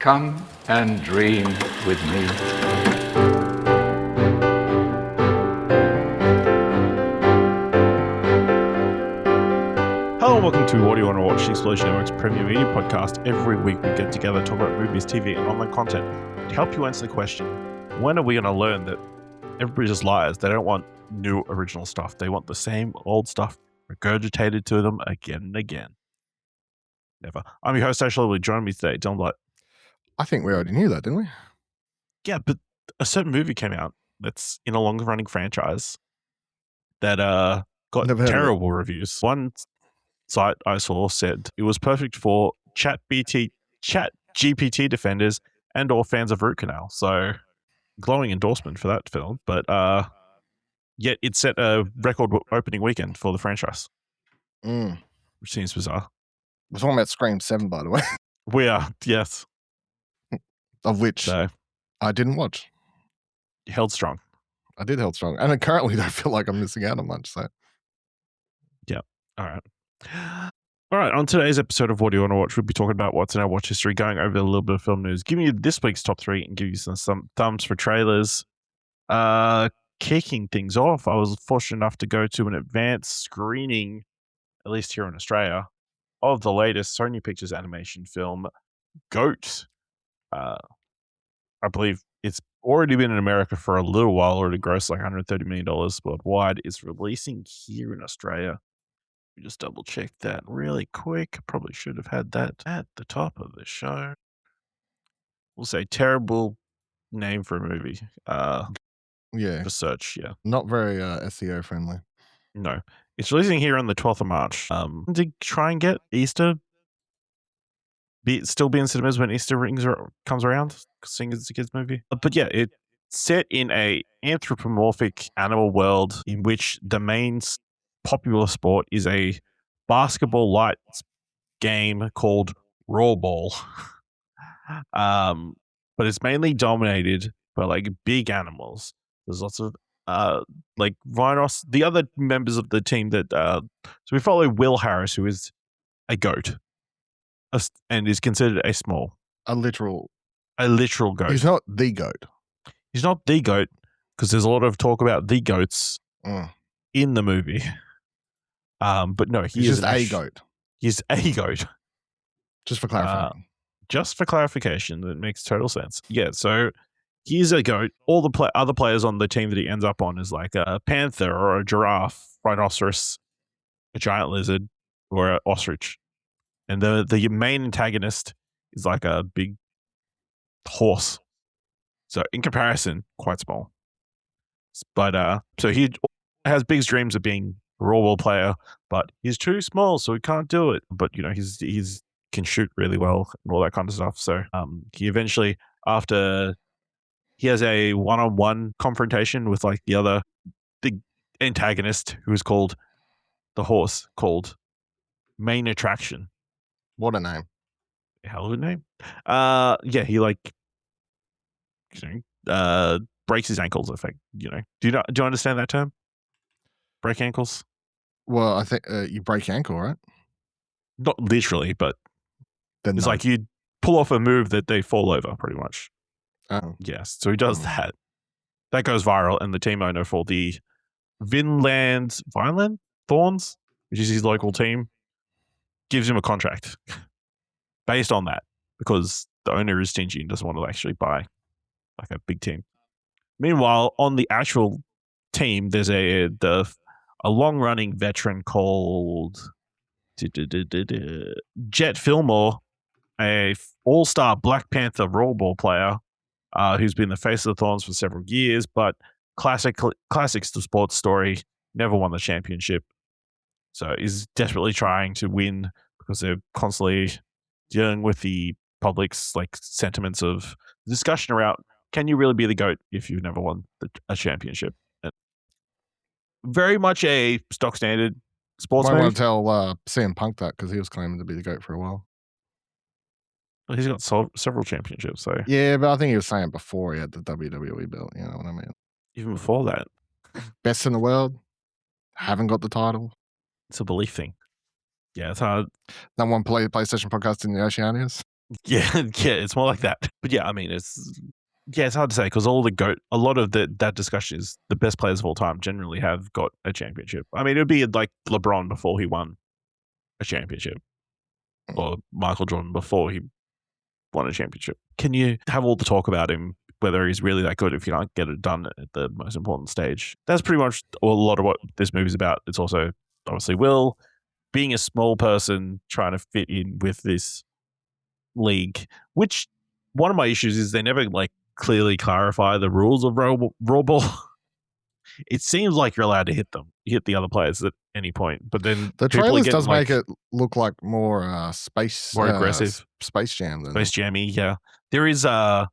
Come and dream with me. Hello and welcome to What Do You Want to Watch, the Explosion Network's premium media podcast. Every week we get together, talk about movies, TV, and online content to help you answer the question, when are we going to learn that everybody's just liars? They don't want new original stuff. They want the same old stuff regurgitated to them again and again. Never. I'm your host, Ashley. Joining me today, Dylan Blight. I think we already knew that, didn't we? Yeah, but a certain movie came out that's in a longer-running franchise that got terrible reviews. One site I saw said it was perfect for chat GPT defenders and or fans of Root Canal. So glowing endorsement for that film. But yet it set a record opening weekend for the franchise. Which seems bizarre. We're talking about Scream 7, by the way. We are, yes. Of which I didn't watch. Held strong. I did held strong. And I currently don't feel like I'm missing out on much. So yeah. All right, on today's episode of What Do You Want to Watch, we'll be talking about what's in our watch history, going over a little bit of film news, giving you this week's top 3 and give you some thumbs for trailers. Kicking things off, I was fortunate enough to go to an advanced screening, at least here in Australia, of the latest Sony Pictures animation film, Goat. I believe it's already been in America for a little while, already grossed like $130 million worldwide. It's releasing here in Australia. We just double check that really quick. Probably should have had that at the top of the show. We'll say terrible name for a movie. Yeah. For search, yeah. Not very SEO friendly. No. It's releasing here on the 12th of March. To try and get Easter still be in cinemas when Easter comes around, seeing it's a kids movie. But yeah, it's set in a anthropomorphic animal world in which the main popular sport is a basketball light game called Rollerball. But it's mainly dominated by like big animals. There's lots of like rhinos. The other members of the team that so we follow Will Harris, who is a goat. And is considered a literal goat. He's not the goat. He's not the goat because there's a lot of talk about the goats in the movie. But no, he's just a goat. He's a goat. Just for clarification. That makes total sense. Yeah, so he's a goat. All the other players on the team that he ends up on is like a panther or a giraffe, rhinoceros, a giant lizard, or an ostrich. And the main antagonist is like a big horse. So in comparison, quite small. But so he has big dreams of being a rollerball player, but he's too small, so he can't do it. But you know, he's can shoot really well and all that kind of stuff. So he eventually, after he has a one-on-one confrontation with like the other big antagonist, who is called the horse, called Main Attraction. What a name. Hell of a name. Yeah, he like breaks his ankles, I think. Do you understand that term? Break ankles? Well, I think you break your ankle, right? Not literally, but then it's like you pull off a move that they fall over, pretty much. Oh. Yes. So he does that. That goes viral, and the team owner for the Vineland Thorns, which is his local team, gives him a contract based on that, because the owner is stingy and doesn't want to actually buy like a big team. Meanwhile, on the actual team, there's a long-running veteran called Jet Fillmore, a all-star Black Panther rollerball player who's been the face of the Thorns for several years, but classics the sports story, never won the championship. So is desperately trying to win because they're constantly dealing with the public's like sentiments of discussion around, can you really be the GOAT if you've never won a championship? And very much a stock standard sports movie. I want to tell CM Punk that, because he was claiming to be the GOAT for a while. Well, he's got several championships, so yeah, but I think he was saying before he had the WWE belt. You know what I mean? Even before that, best in the world, haven't got the title. It's a belief thing. Yeah, it's hard. Number one PlayStation podcast in the Oceanias. Yeah, yeah, it's more like that. But yeah, I mean, it's hard to say because a lot of that discussion is the best players of all time generally have got a championship. I mean, it would be like LeBron before he won a championship, or Michael Jordan before he won a championship. Can you have all the talk about him, whether he's really that good if you can't get it done at the most important stage? That's pretty much a lot of what this movie's about. It's also obviously Will being a small person trying to fit in with this league, which one of my issues is they never like clearly clarify the rules of raw ball. It seems like you're allowed to hit the other players at any point, but then The people are trailers getting, does like, make it look like more more aggressive. Space Jam than Space Jammy. Yeah, there is the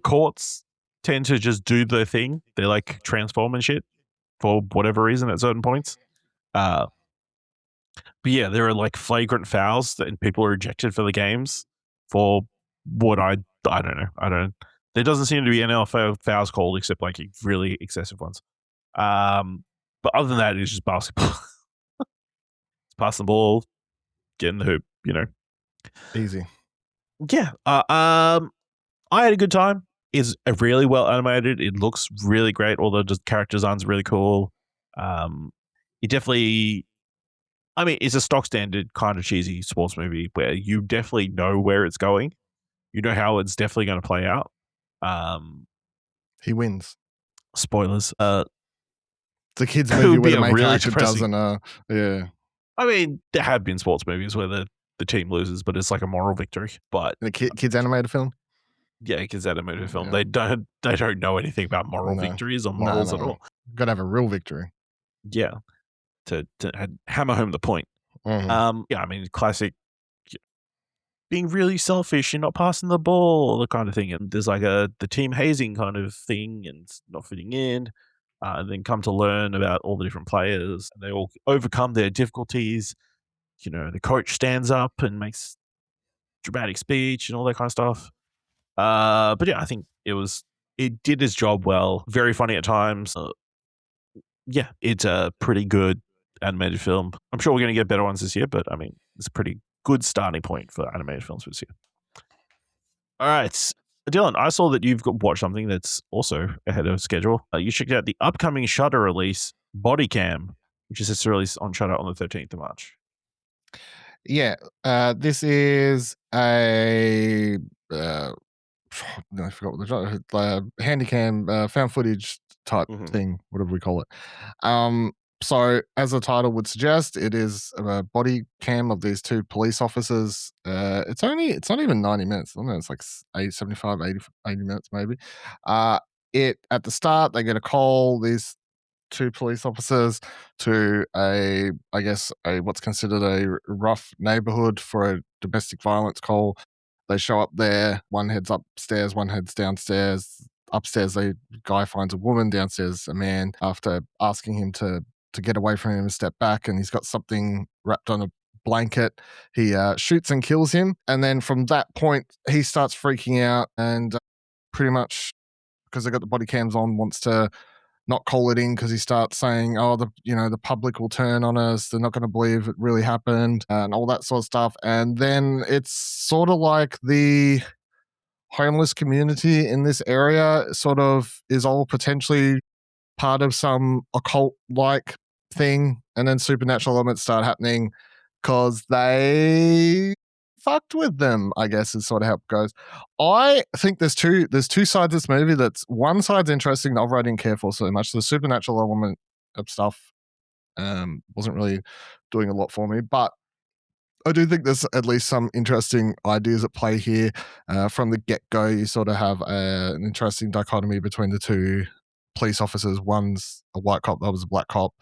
courts tend to just do their thing. They like transform and shit for whatever reason at certain points. But yeah, there are like flagrant fouls and people are ejected for the games for what I don't know. There doesn't seem to be NFL fouls called except like really excessive ones. But other than that, it's just basketball. It's passing the ball, getting the hoop, easy. Yeah. I had a good time. It's really well animated. It looks really great. All the character designs really cool. It definitely, I mean, it's a stock standard kind of cheesy sports movie where you definitely know where it's going. You know how it's definitely going to play out. He wins. Spoilers. It's a kids It movie would where be the a main really character depressing- doesn't. Yeah. I mean, there have been sports movies where the team loses, but it's like a moral victory. But The kids animated film. yeah, because animated film, Yeah. they don't know anything about moral No. victories or morals at all. Got to have a real victory. Yeah, to hammer home the point. Mhm. Yeah, I mean, classic being really selfish and not passing the ball, the kind of thing. And there's like the team hazing kind of thing and not fitting in. And then come to learn about all the different players. And they all overcome their difficulties. The coach stands up and makes dramatic speech and all that kind of stuff. But yeah, I think it did its job well. Very funny at times. Yeah, it's a pretty good animated film. I'm sure we're going to get better ones this year, but I mean, it's a pretty good starting point for animated films this year. All right, Dylan, I saw that you've watched something that's also ahead of schedule. You checked out the upcoming Shudder release, Bodycam, which is set to release on Shudder on the 13th of March. Yeah. This is a I forgot what the genre. Handycam found footage type Mhm. thing. Whatever we call it. So, as the title would suggest, it is a body cam of these two police officers. It's not even 90 minutes. I don't know, it's like 75, 80 minutes maybe. At the start, they get a call, these two police officers, to I guess, what's considered a rough neighborhood for a domestic violence call. They show up there, one heads upstairs, one heads downstairs. Upstairs, a guy finds a woman, downstairs, a man, after asking him to get away from him and step back, and he's got something wrapped on a blanket. He shoots and kills him, and then from that point, he starts freaking out and pretty much, because they got the body cams on, wants to not call it in because he starts saying, "Oh, the public will turn on us. They're not going to believe it really happened," and all that sort of stuff. And then it's sort of like the homeless community in this area sort of is all potentially part of some occult like thing, and then supernatural elements start happening because they fucked with them, I guess, is sort of how it goes. I think there's two sides of this movie. That's one side's interesting, the other I didn't care for so much. The supernatural element of stuff wasn't really doing a lot for me, but I do think there's at least some interesting ideas at play here. From the get-go, you sort of have an interesting dichotomy between the two police officers. One's a white cop, the other's a black cop.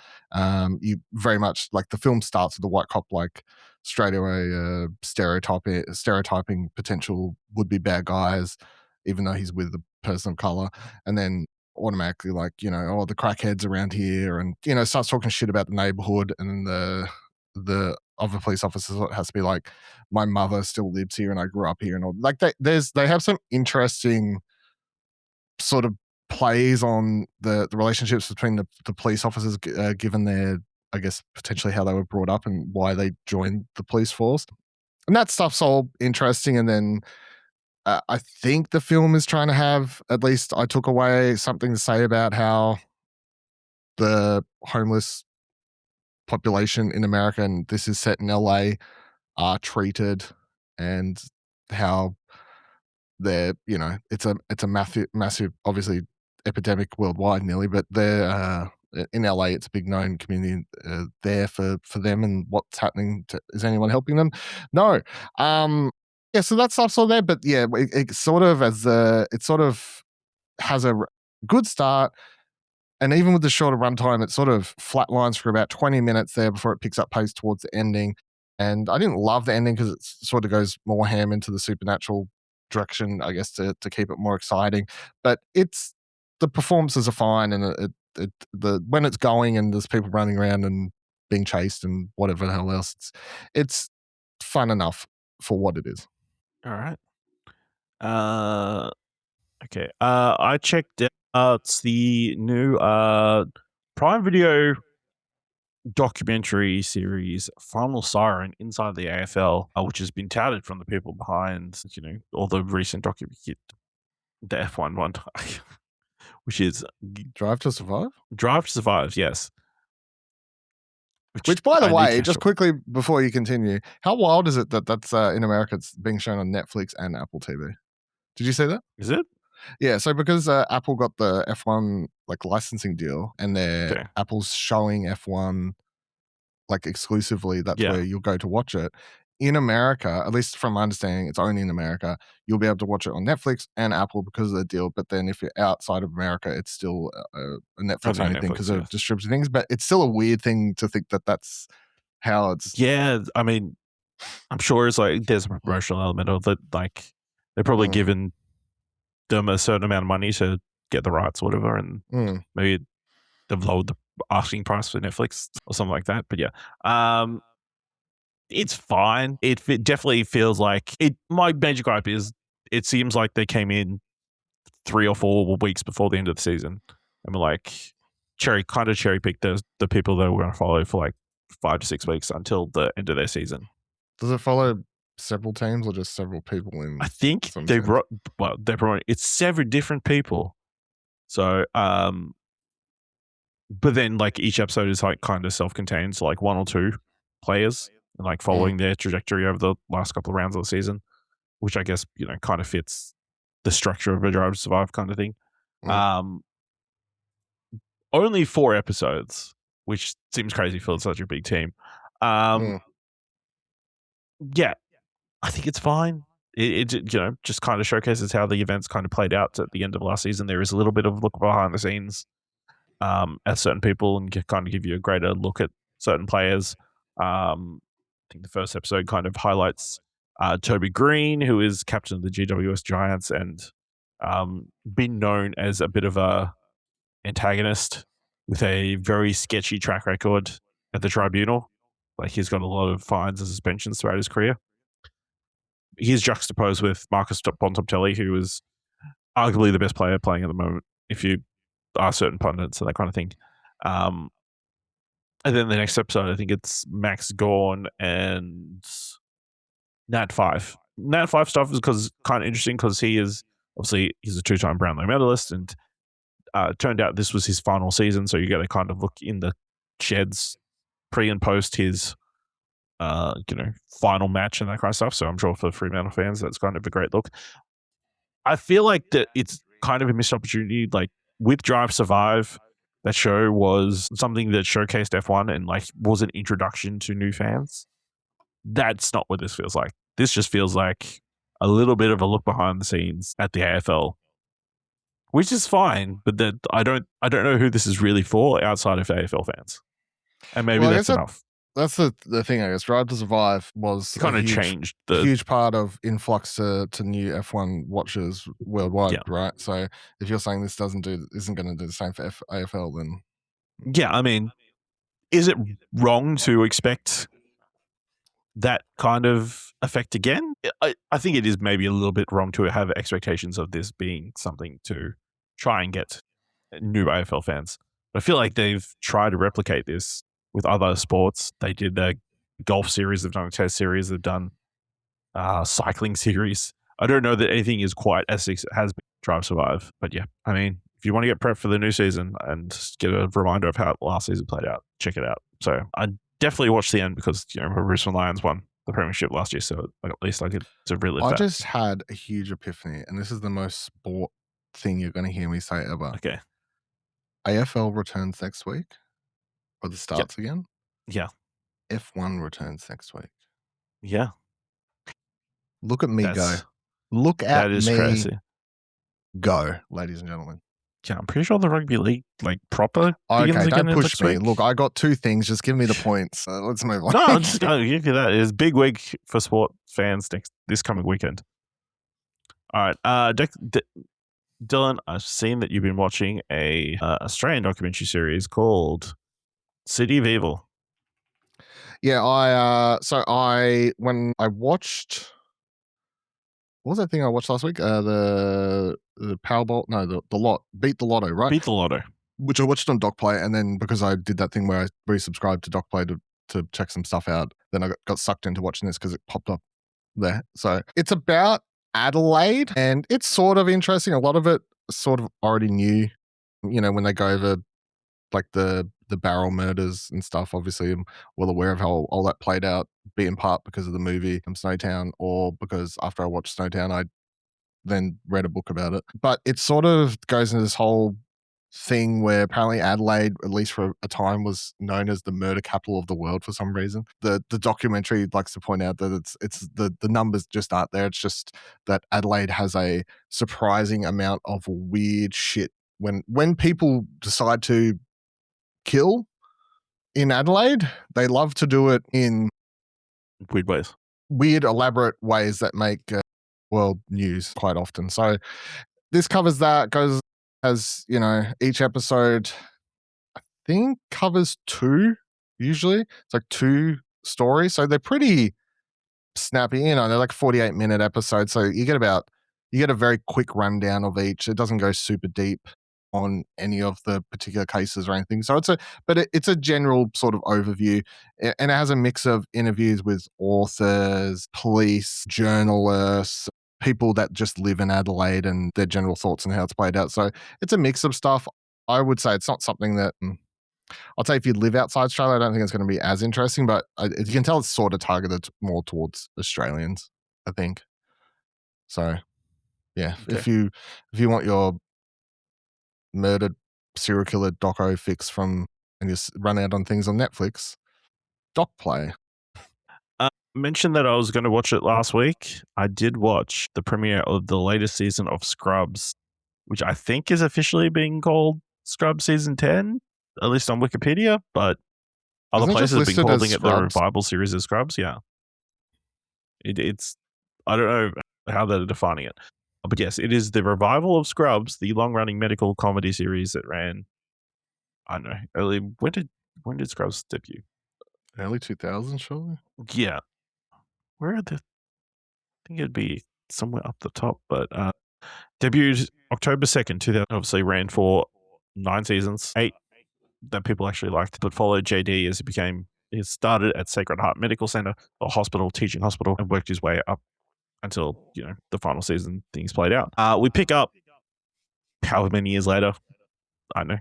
You very much, like, the film starts with the white cop, like, straight away stereotyping potential would-be bad guys, even though he's with a person of color. And then automatically, like, oh, the crackheads around here, and, starts talking shit about the neighborhood. And then the other police officers has to be like, my mother still lives here and I grew up here, and all, like, they have some interesting sort of plays on the relationships between the police officers, given their, I guess, potentially how they were brought up and why they joined the police force. And that stuff's all interesting. And then I think the film is trying to have, at least I took away something to say about how the homeless population in America, and this is set in LA, are treated, and how they're, it's a massive obviously epidemic worldwide nearly, but they're in LA, it's a big known community there for them, and what's happening is anyone helping them? No. Yeah, so that stuff's all there, but yeah, it sort of has a good start. And even with the shorter runtime, it sort of flatlines for about 20 minutes there before it picks up pace towards the ending. And I didn't love the ending because it sort of goes more ham into the supernatural direction, I guess, to keep it more exciting. But the performances are fine, and when it's going and there's people running around and being chased and whatever the hell else, it's fun enough for what it is. All right. Okay. I checked out the new Prime Video documentary series Final Siren Inside the AFL, which has been touted from the people behind, all the recent the F1 one, which is Drive to Survive? Drive to Survive, yes. Which, by the I need way, to just catch up. quickly before you continue, how wild is it that that's in America? It's being shown on Netflix and Apple TV. Did you see that? Is it? Yeah. So because Apple got the F1 licensing deal, and Okay. Apple's showing F1 exclusively, that's Yeah. where you'll go to watch it. In America, at least from my understanding, it's only in America. You'll be able to watch it on Netflix and Apple because of the deal. But then if you're outside of America, it's still a Netflix only thing because of distributing things. But it's still a weird thing to think that that's how it's. Yeah, I mean, I'm sure it's there's a promotional element of it. They're probably given them a certain amount of money to get the rights or whatever, and maybe they've lowered the asking price for Netflix or something like that. But yeah, it's fine. It definitely feels like it. My major gripe is it seems like they came in 3 or 4 weeks before the end of the season, and we're cherry picked the people that we're going to follow for 5 to 6 weeks until the end of their season. Does it follow several teams or just several people in? I think they're promoting it's several different people. So, but then each episode is kind of self-contained, so 1 or 2 players, and following their trajectory over the last couple of rounds of the season, which I guess kind of fits the structure of a Drive to Survive kind of thing. Only 4 episodes, which seems crazy for such a big team. Yeah, I think it's fine. It just kind of showcases how the events kind of played out at the end of last season. There is a little bit of look behind the scenes at certain people, and kind of give you a greater look at certain players. I think the first episode kind of highlights Toby Green, who is captain of the GWS Giants and been known as a bit of a antagonist with a very sketchy track record at the tribunal. He's got a lot of fines and suspensions throughout his career. He's juxtaposed with Marcus Bontempelli, who is arguably the best player playing at the moment, if you are certain pundits and that kind of thing. And then the next episode, I think it's Max Gorn and Nat 5. Nat 5 stuff is kind of interesting because he's a 2-time Brownlow medalist, and turned out this was his final season, so you get to kind of look in the sheds pre and post his final match and that kind of stuff. So I'm sure for Fremantle fans, that's kind of a great look. I feel like that it's kind of a missed opportunity. With Drive Survive, that show was something that showcased F1 and was an introduction to new fans. That's not what this feels like. This just feels like a little bit of a look behind the scenes at the AFL, which is fine, but that I don't know who this is really for outside of AFL fans, and maybe that's enough. That's the thing, I guess. Drive to Survive was kind of changed the huge part of influx to new F1 watchers worldwide, right? So if you're saying this isn't going to do the same for AFL, then yeah, I mean, is it wrong to expect that kind of effect again? I think it is maybe a little bit wrong to have expectations of this being something to try and get new AFL fans. But I feel like they've tried to replicate this with other sports. They did the golf series, they've done a test series, they've done cycling series. I don't know that anything is quite as has been Drive Survive, but yeah, I mean, if you want to get prepped for the new season and just get a reminder of how last season played out, check it out. So I definitely watched the end because Richmond Lions won the premiership last year, so at least I get to relive that. I just had a huge epiphany, and this is the most sport thing you're going to hear me say ever. Okay. AFL returns next week, or the starts again. Yeah. F1 returns next week. Yeah. Look at me go. That's- Look at That is me crazy. go, ladies and gentlemen. Yeah, I'm pretty sure the rugby league, like proper, begins Okay, again don't push next me. week. Look, I got 2 things. Just give me the points. Let's move on. No, I'll give you that. It's a big week for sport fans this coming weekend. All right, Dylan, I've seen that you've been watching a Australian documentary series called City of Evil. Yeah, when I watched, what was that thing I watched last week? The Powerball, no, the lot, Beat the Lotto, right? Beat the Lotto. Which I watched on DocPlay, and then because I did that thing where I resubscribed to DocPlay to check some stuff out, then I got sucked into watching this because it popped up there. So it's about Adelaide, and it's sort of interesting. A lot of it sort of already knew, when they go over like the barrel murders and stuff. Obviously, I'm well aware of how all that played out, be in part because of the movie Snowtown, or because after I watched Snowtown, I then read a book about it. But it sort of goes into this whole thing where apparently Adelaide, at least for a time, was known as the murder capital of the world for some reason. The documentary likes to point out that it's the numbers just aren't there. It's just that Adelaide has a surprising amount of weird shit. When people decide to kill in Adelaide, they love to do it in Weird ways. Weird, elaborate ways that make world news quite often. So this covers that, goes as, each episode, I think, covers 2, usually. It's like 2 stories. So they're pretty snappy, they're like 48-minute episodes. So you get a very quick rundown of each. It doesn't go super deep on any of the particular cases or anything. So it's a general sort of overview, and it has a mix of interviews with authors, police, journalists, people that just live in Adelaide, and their general thoughts on how it's played out. So it's a mix of stuff. I would say it's not something that I'll say if you live outside Australia, I don't think it's going to be as interesting, but you can tell it's sort of targeted more towards Australians, I think. So yeah, Okay. if you want your murdered serial killer doco fix and just run out on things on Netflix, DocPlay. Mentioned that I was going to watch it last week. I did watch the premiere of the latest season of Scrubs, which I think is officially being called Scrubs Season 10, at least on Wikipedia, but other Isn't it just places have been listed as calling it the Scrubs? revival series of Scrubs. Yeah. It's, I don't know how they're defining it. But yes, it is the revival of Scrubs, the long-running medical comedy series that ran, I don't know, early. When did Scrubs debut? Early 2000s, surely? Yeah. Where are the, I think it'd be somewhere up the top, but debuted October 2nd, 2000. Obviously ran for 9 seasons, 8 that people actually liked, but followed JD as he started at Sacred Heart Medical Center, a hospital, teaching hospital, and worked his way up until, the final season things played out. We pick up however many years later, I don't know,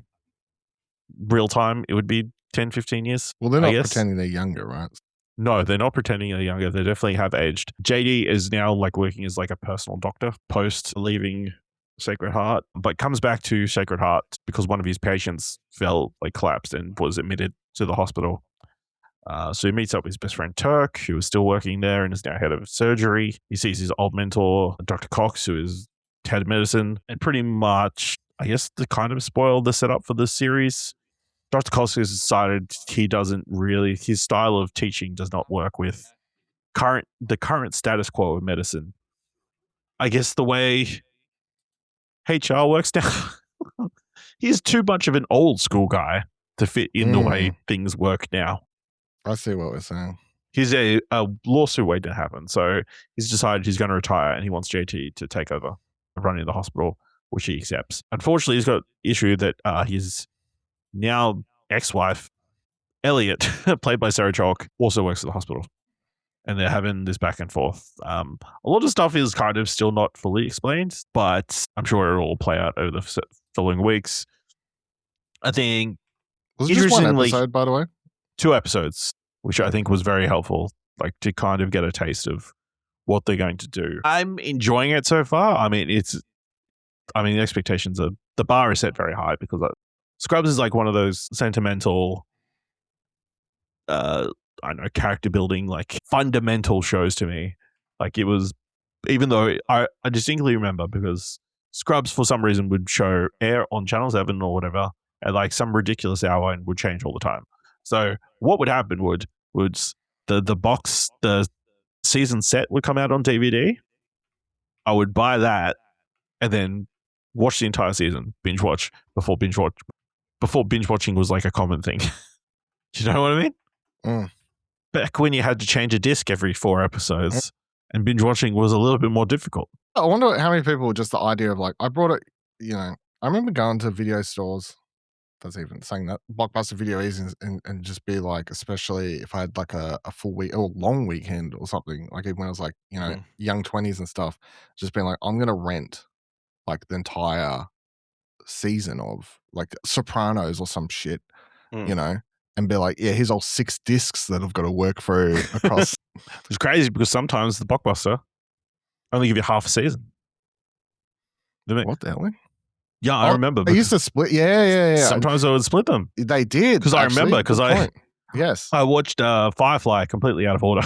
real time, it would be 10, 15 years. Well, they're not pretending they're younger, right? No, they're not pretending they're younger. They definitely have aged. JD is now working as a personal doctor post leaving Sacred Heart, but comes back to Sacred Heart because one of his patients collapsed and was admitted to the hospital. So he meets up with his best friend Turk, who is still working there and is now head of surgery. He sees his old mentor, Dr. Cox, who is head of medicine, and pretty much, I guess, to kind of spoil the setup for this series, Dr. Cox has decided his style of teaching does not work with the current status quo of medicine. I guess the way HR works now, he's too much of an old school guy to fit in the way things work now. I see what we're saying. He's a lawsuit waiting to happen, so he's decided he's going to retire and he wants JT to take over running the hospital, which he accepts. Unfortunately, he's got issue that his now ex-wife, Elliot, played by Sarah Chalk, also works at the hospital. and they're having this back and forth. A lot of stuff is kind of still not fully explained, but I'm sure it'll all play out over the following weeks. I think Was it just one interestingly, episode, by the way? 2 episodes, which I think was very helpful, like to kind of get a taste of what they're going to do. I'm enjoying it so far. I mean, the expectations are, the bar is set very high because Scrubs is like one of those sentimental, I don't know, character building, like fundamental shows to me. Like it was, even though I distinctly remember because Scrubs for some reason would air on Channel 7 or whatever at like some ridiculous hour and would change all the time. So what would happen would the season set would come out on DVD. I would buy that and then watch the entire season, binge watch before binge watching was like a common thing. Do you know what I mean? Mm. Back when you had to change a disc every 4 episodes and binge watching was a little bit more difficult. I wonder how many people just the idea of like, I brought it, I remember going to video stores, that's even saying that, Blockbuster Video Easy, and just be like, especially if I had like a full week or long weekend or something, like even when I was like, young 20s and stuff, just being like, I'm going to rent like the entire season of like Sopranos or some shit, and be like, yeah, here's all 6 discs that I've got to work through across. It's crazy because sometimes the Blockbuster only give you half a season. What the hell? Yeah, I remember. They used to split. Yeah. Sometimes I would split them. They did. Because I remember, because I watched Firefly completely out of order.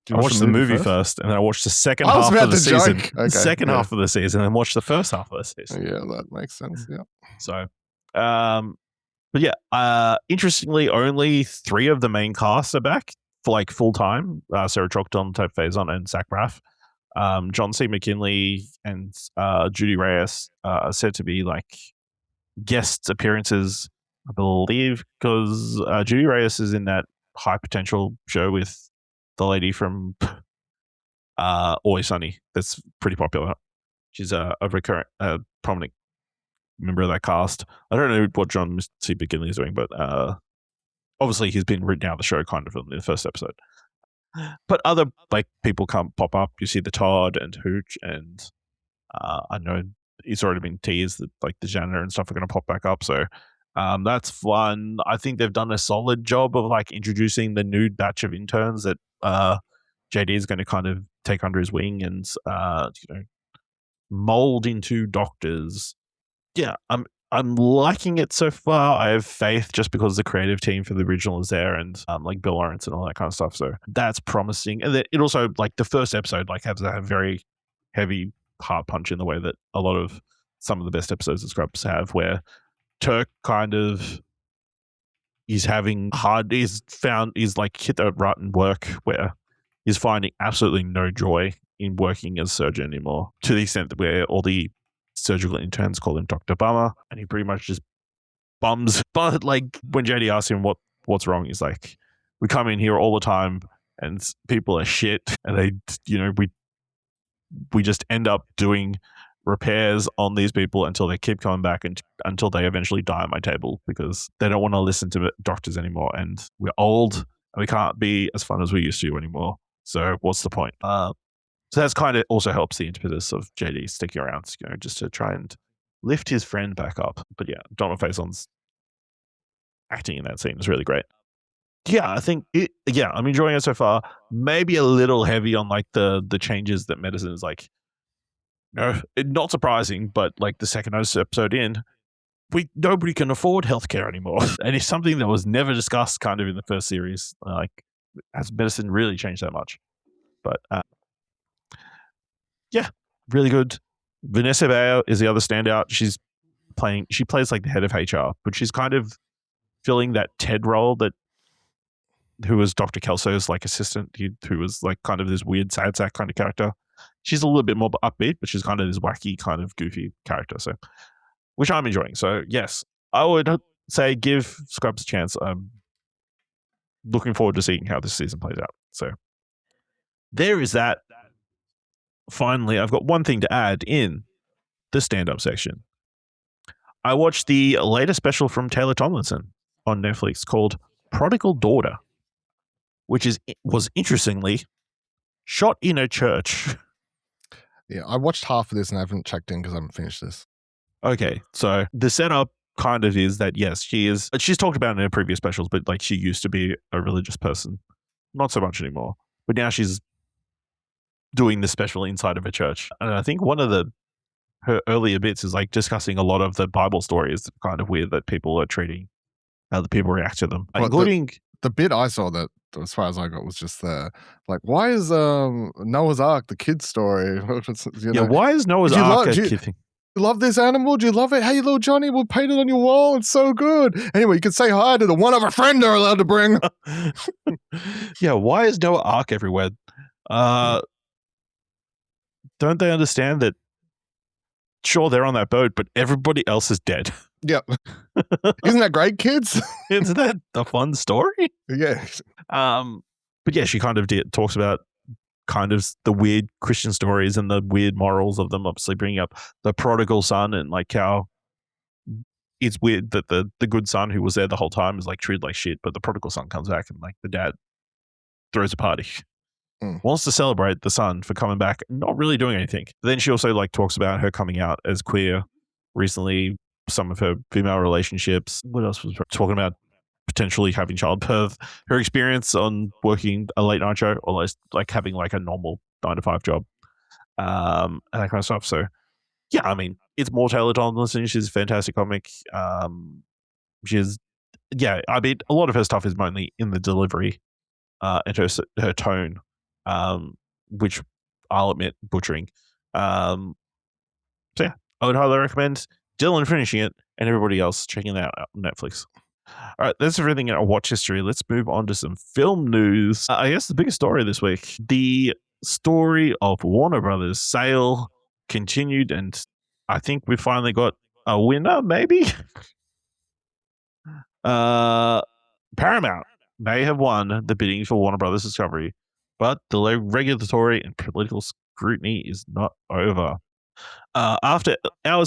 I watched the movie first, and then I watched the second half of the season. Okay, second half of the season, and watched the first half of the season. Yeah, that makes sense. Yeah. So, but yeah, interestingly, only 3 of the main cast are back for like full time. Sarah Trakt, Tate Faison, and Zach Braff. John C. McKinley and Judy Reyes are said to be like guest appearances, I believe, because Judy Reyes is in that High Potential show with the lady from Always Sunny. That's pretty popular. She's a recurrent, prominent member of that cast. I don't know what John C. McKinley is doing, but obviously he's been written out of the show kind of in the first episode. But other like people come pop up. You see the Todd and Hooch, and I know it's already been teased that like the janitor and stuff are going to pop back up. So that's fun. I think they've done a solid job of like introducing the new batch of interns that JD is going to kind of take under his wing and mold into doctors. Yeah, I'm liking it so far. I have faith just because the creative team for the original is there and like Bill Lawrence and all that kind of stuff. So that's promising. And then it also like the first episode like has a very heavy heart punch in the way that a lot of some of the best episodes of Scrubs have, where Turk kind of he's like hit the rut in work where he's finding absolutely no joy in working as a surgeon anymore, to the extent that where all the surgical interns call him Dr. Bummer, and he pretty much just bums. But like when JD asks him what's wrong, he's like, we come in here all the time and people are shit, and they we just end up doing repairs on these people until they keep coming back and until they eventually die at my table because they don't want to listen to doctors anymore, and we're old and we can't be as fun as we used to anymore. So what's the point? So that's kind of also helps the impetus of JD sticking around, just to try and lift his friend back up. But yeah, Donald Faison's acting in that scene is really great. Yeah, I think I'm enjoying it so far. Maybe a little heavy on like the changes that medicine is like, not surprising, but like the second episode in, nobody can afford healthcare anymore. And it's something that was never discussed kind of in the first series. Like, has medicine really changed that much? But yeah, really good. Vanessa Bayer is the other standout. She plays like the head of HR, but she's kind of filling that Ted role who was Dr. Kelso's like assistant, who was like kind of this weird sad sack kind of character. She's a little bit more upbeat, but she's kind of this wacky kind of goofy character. So, which I'm enjoying. So yes, I would say give Scrubs a chance. I'm looking forward to seeing how this season plays out. So there is that. Finally, I've got one thing to add in the stand-up section. I watched the latest special from Taylor Tomlinson on Netflix called Prodigal Daughter. which was interestingly shot in a church. Yeah, I watched half of this and I haven't checked in because I haven't finished this. Okay, so the setup kind of is that, yes, she's talked about it in her previous specials, but like she used to be a religious person. Not so much anymore. But now she's doing the special inside of a church. And I think one of her earlier bits is like discussing a lot of the Bible stories that are kind of weird that people are treating, how the people react to them, including... The bit I saw that, as far as I got, was just like, why is Noah's Ark the kid's story? Why is Noah's Ark a kid thing? You love this animal? Do you love it? Hey, little Johnny, we'll paint it on your wall. It's so good. Anyway, you can say hi to the one other friend they're allowed to bring. Yeah, why is Noah's Ark everywhere? Don't they understand that? Sure, they're on that boat, but everybody else is dead. Yep. Isn't that great, kids? Isn't that a fun story? Yeah. But yeah, she kind of talks about kind of the weird Christian stories and the weird morals of them, obviously bringing up the prodigal son and like how it's weird that the good son who was there the whole time is like treated like shit, but the prodigal son comes back and like the dad throws a party. Wants to celebrate the son for coming back, not really doing anything. But then she also like talks about her coming out as queer recently, some of her female relationships. What else was talking about? Potentially having childbirth, her experience on working a late night show, or like having like a normal 9-to-5 job, and that kind of stuff. So yeah, I mean, it's more Taylor Tomlinson. She's a fantastic comic. I mean, a lot of her stuff is mainly in the delivery and her tone, which I'll admit butchering. So yeah, I would highly recommend Dylan finishing it and everybody else checking it out on Netflix. All right, that's everything in our watch history. Let's move on to some film news. I guess the biggest story this week, the story of Warner Brothers' sale continued, and I think we finally got a winner, maybe? Paramount may have won the bidding for Warner Brothers Discovery, but the regulatory and political scrutiny is not over. Hours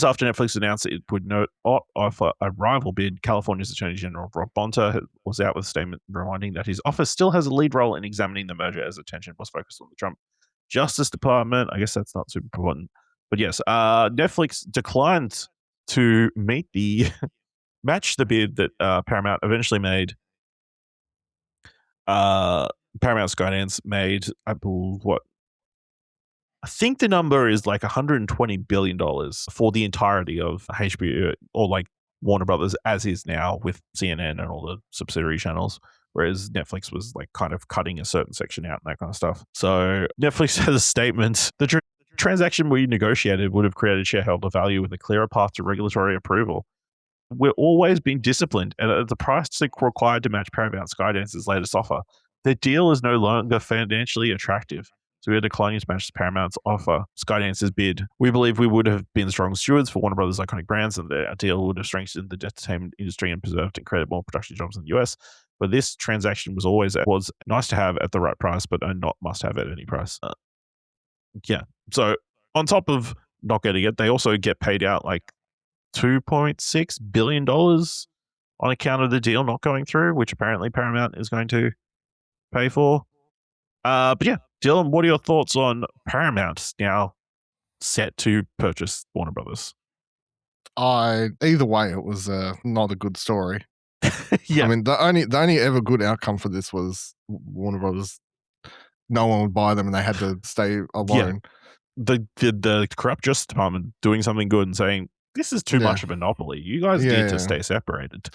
after Netflix announced it would not offer a rival bid, California's Attorney General Rob Bonta was out with a statement reminding that his office still has a lead role in examining the merger as attention was focused on the Trump Justice Department. I guess that's not super important. But yes, Netflix declined to match the bid that Paramount eventually made. Paramount Skydance made, I think the number is like $120 billion for the entirety of HBO, or like Warner Brothers as is now, with CNN and all the subsidiary channels, whereas Netflix was like kind of cutting a certain section out and that kind of stuff. So Netflix has a statement. The transaction we negotiated would have created shareholder value with a clearer path to regulatory approval. We're always being disciplined, and at the price required to match Paramount Skydance's latest offer, the deal is no longer financially attractive. So we are declining to match Paramount's offer, Skydance's bid. We believe we would have been strong stewards for Warner Brothers' iconic brands, and the deal would have strengthened the entertainment industry and preserved and created more production jobs in the US. But this transaction was nice to have at the right price, but not must have at any price. Yeah. So on top of not getting it, they also get paid out like $2.6 billion on account of the deal not going through, which apparently Paramount is going to pay for. But yeah, Dylan, what are your thoughts on Paramount now set to purchase Warner Brothers? Either way, it was not a good story. Yeah, I mean, the only ever good outcome for this was Warner Brothers. No one would buy them, and they had to stay alone. Yeah. The corrupt Justice Department doing something good and saying this is too much of a monopoly. You guys need to stay separated.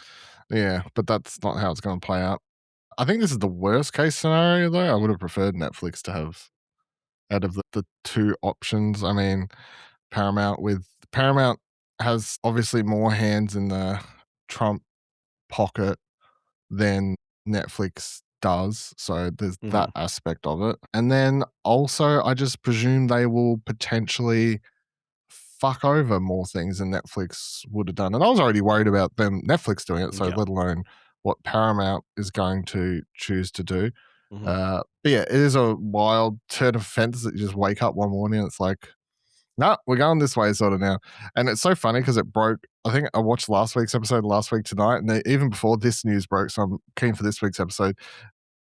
Yeah, but that's not how it's going to play out. I think this is the worst case scenario, though. I would have preferred Netflix to have, out of the two options. I mean, Paramount has obviously more hands in the Trump pocket than Netflix does. So there's that aspect of it. And then also, I just presume they will potentially fuck over more things than Netflix would have done. And I was already worried about Netflix doing it, so let alone what Paramount is going to choose to do. But yeah, it is a wild turn of events that you just wake up one morning and it's like, nah, we're going this way sort of now. And it's so funny because it broke. I think I watched last week's episode last week tonight, and even before this news broke, so I'm keen for this week's episode.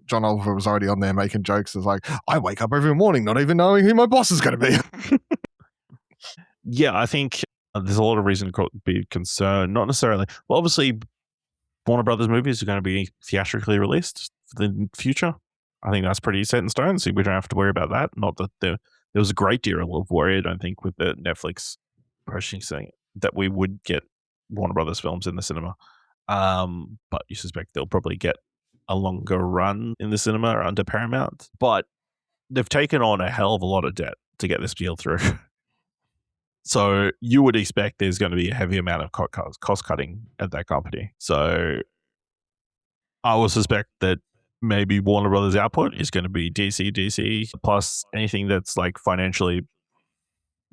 John Oliver was already on there making jokes. It's like, I wake up every morning not even knowing who my boss is going to be. Yeah, I think there's a lot of reason to be concerned. Not necessarily. Well, obviously, Warner Brothers movies are going to be theatrically released for the future. I think that's pretty set in stone, so we don't have to worry about that. Not that there was a great deal of worry, I don't think, with the Netflix pushing saying that we would get Warner Brothers films in the cinema. But you suspect they'll probably get a longer run in the cinema under Paramount. But they've taken on a hell of a lot of debt to get this deal through. So you would expect there's going to be a heavy amount of cost cutting at that company. So I would suspect that maybe Warner Brothers output is going to be DC plus anything that's like financially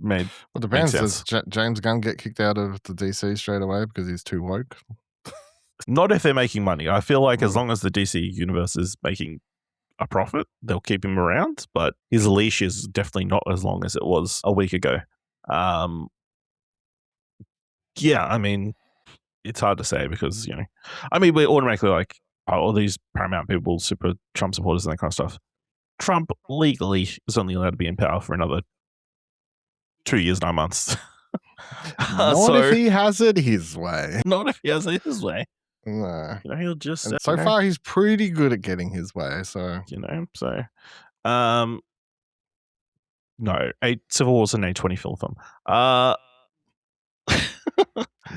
made. Well, depends. Does James Gunn get kicked out of the DC straight away because he's too woke? Not if they're making money. I feel like as long as the DC universe is making a profit, they'll keep him around. But his leash is definitely not as long as it was a week ago. Yeah, I mean, it's hard to say because, you know, I mean, we're automatically like, oh, all these Paramount people, super Trump supporters and that kind of stuff. Trump legally is only allowed to be in power for another 2 years, 9 months. Not if he has it his way. Not if he has it his way. No. You know, he'll just... And so far, he's pretty good at getting his way, so... You know, so... No, Civil War's an A20 film.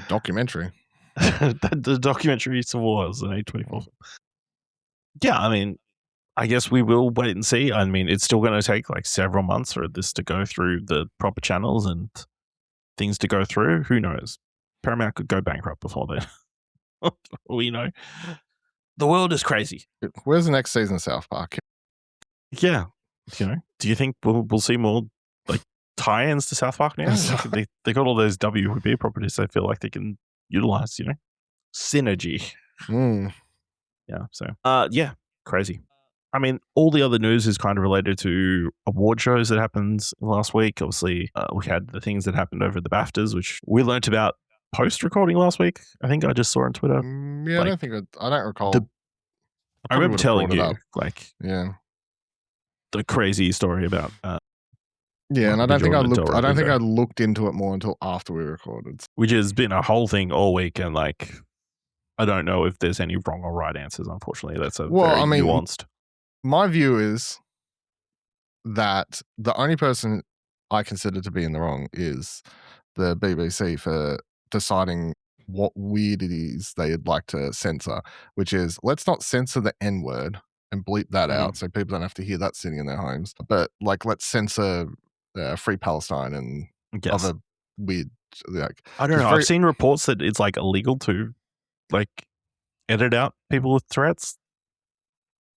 Documentary. The documentary Civil War is an A24 film. Yeah, I mean, I guess we will wait and see. I mean, it's still going to take like several months for this to go through the proper channels and things to go through. Who knows? Paramount could go bankrupt before then. We know. The world is crazy. Where's the next season of South Park? Yeah. You know, do you think we'll see more like tie-ins to South Park now? Like, they got all those WB properties they feel like they can utilize, you know? Synergy. Yeah. So, yeah, crazy. I mean, all the other news is kind of related to award shows that happened last week. Obviously, we had the things that happened over the BAFTAs, which we learnt about post-recording last week. I think I just saw on Twitter. Yeah, like, I don't recall. I remember telling you, like, yeah, the crazy story about. Yeah, and I don't think I looked into it more until after we recorded. Which has been a whole thing all week, and like, I don't know if there's any wrong or right answers. Unfortunately, that's nuanced. My view is that the only person I consider to be in the wrong is the BBC for deciding what weirdity they'd like to censor, which is let's not censor the N-word and bleep that out so people don't have to hear that sitting in their homes. But like, let's censor Free Palestine and other weird. Like, I don't know. I've seen reports that it's like illegal to like edit out people with threats.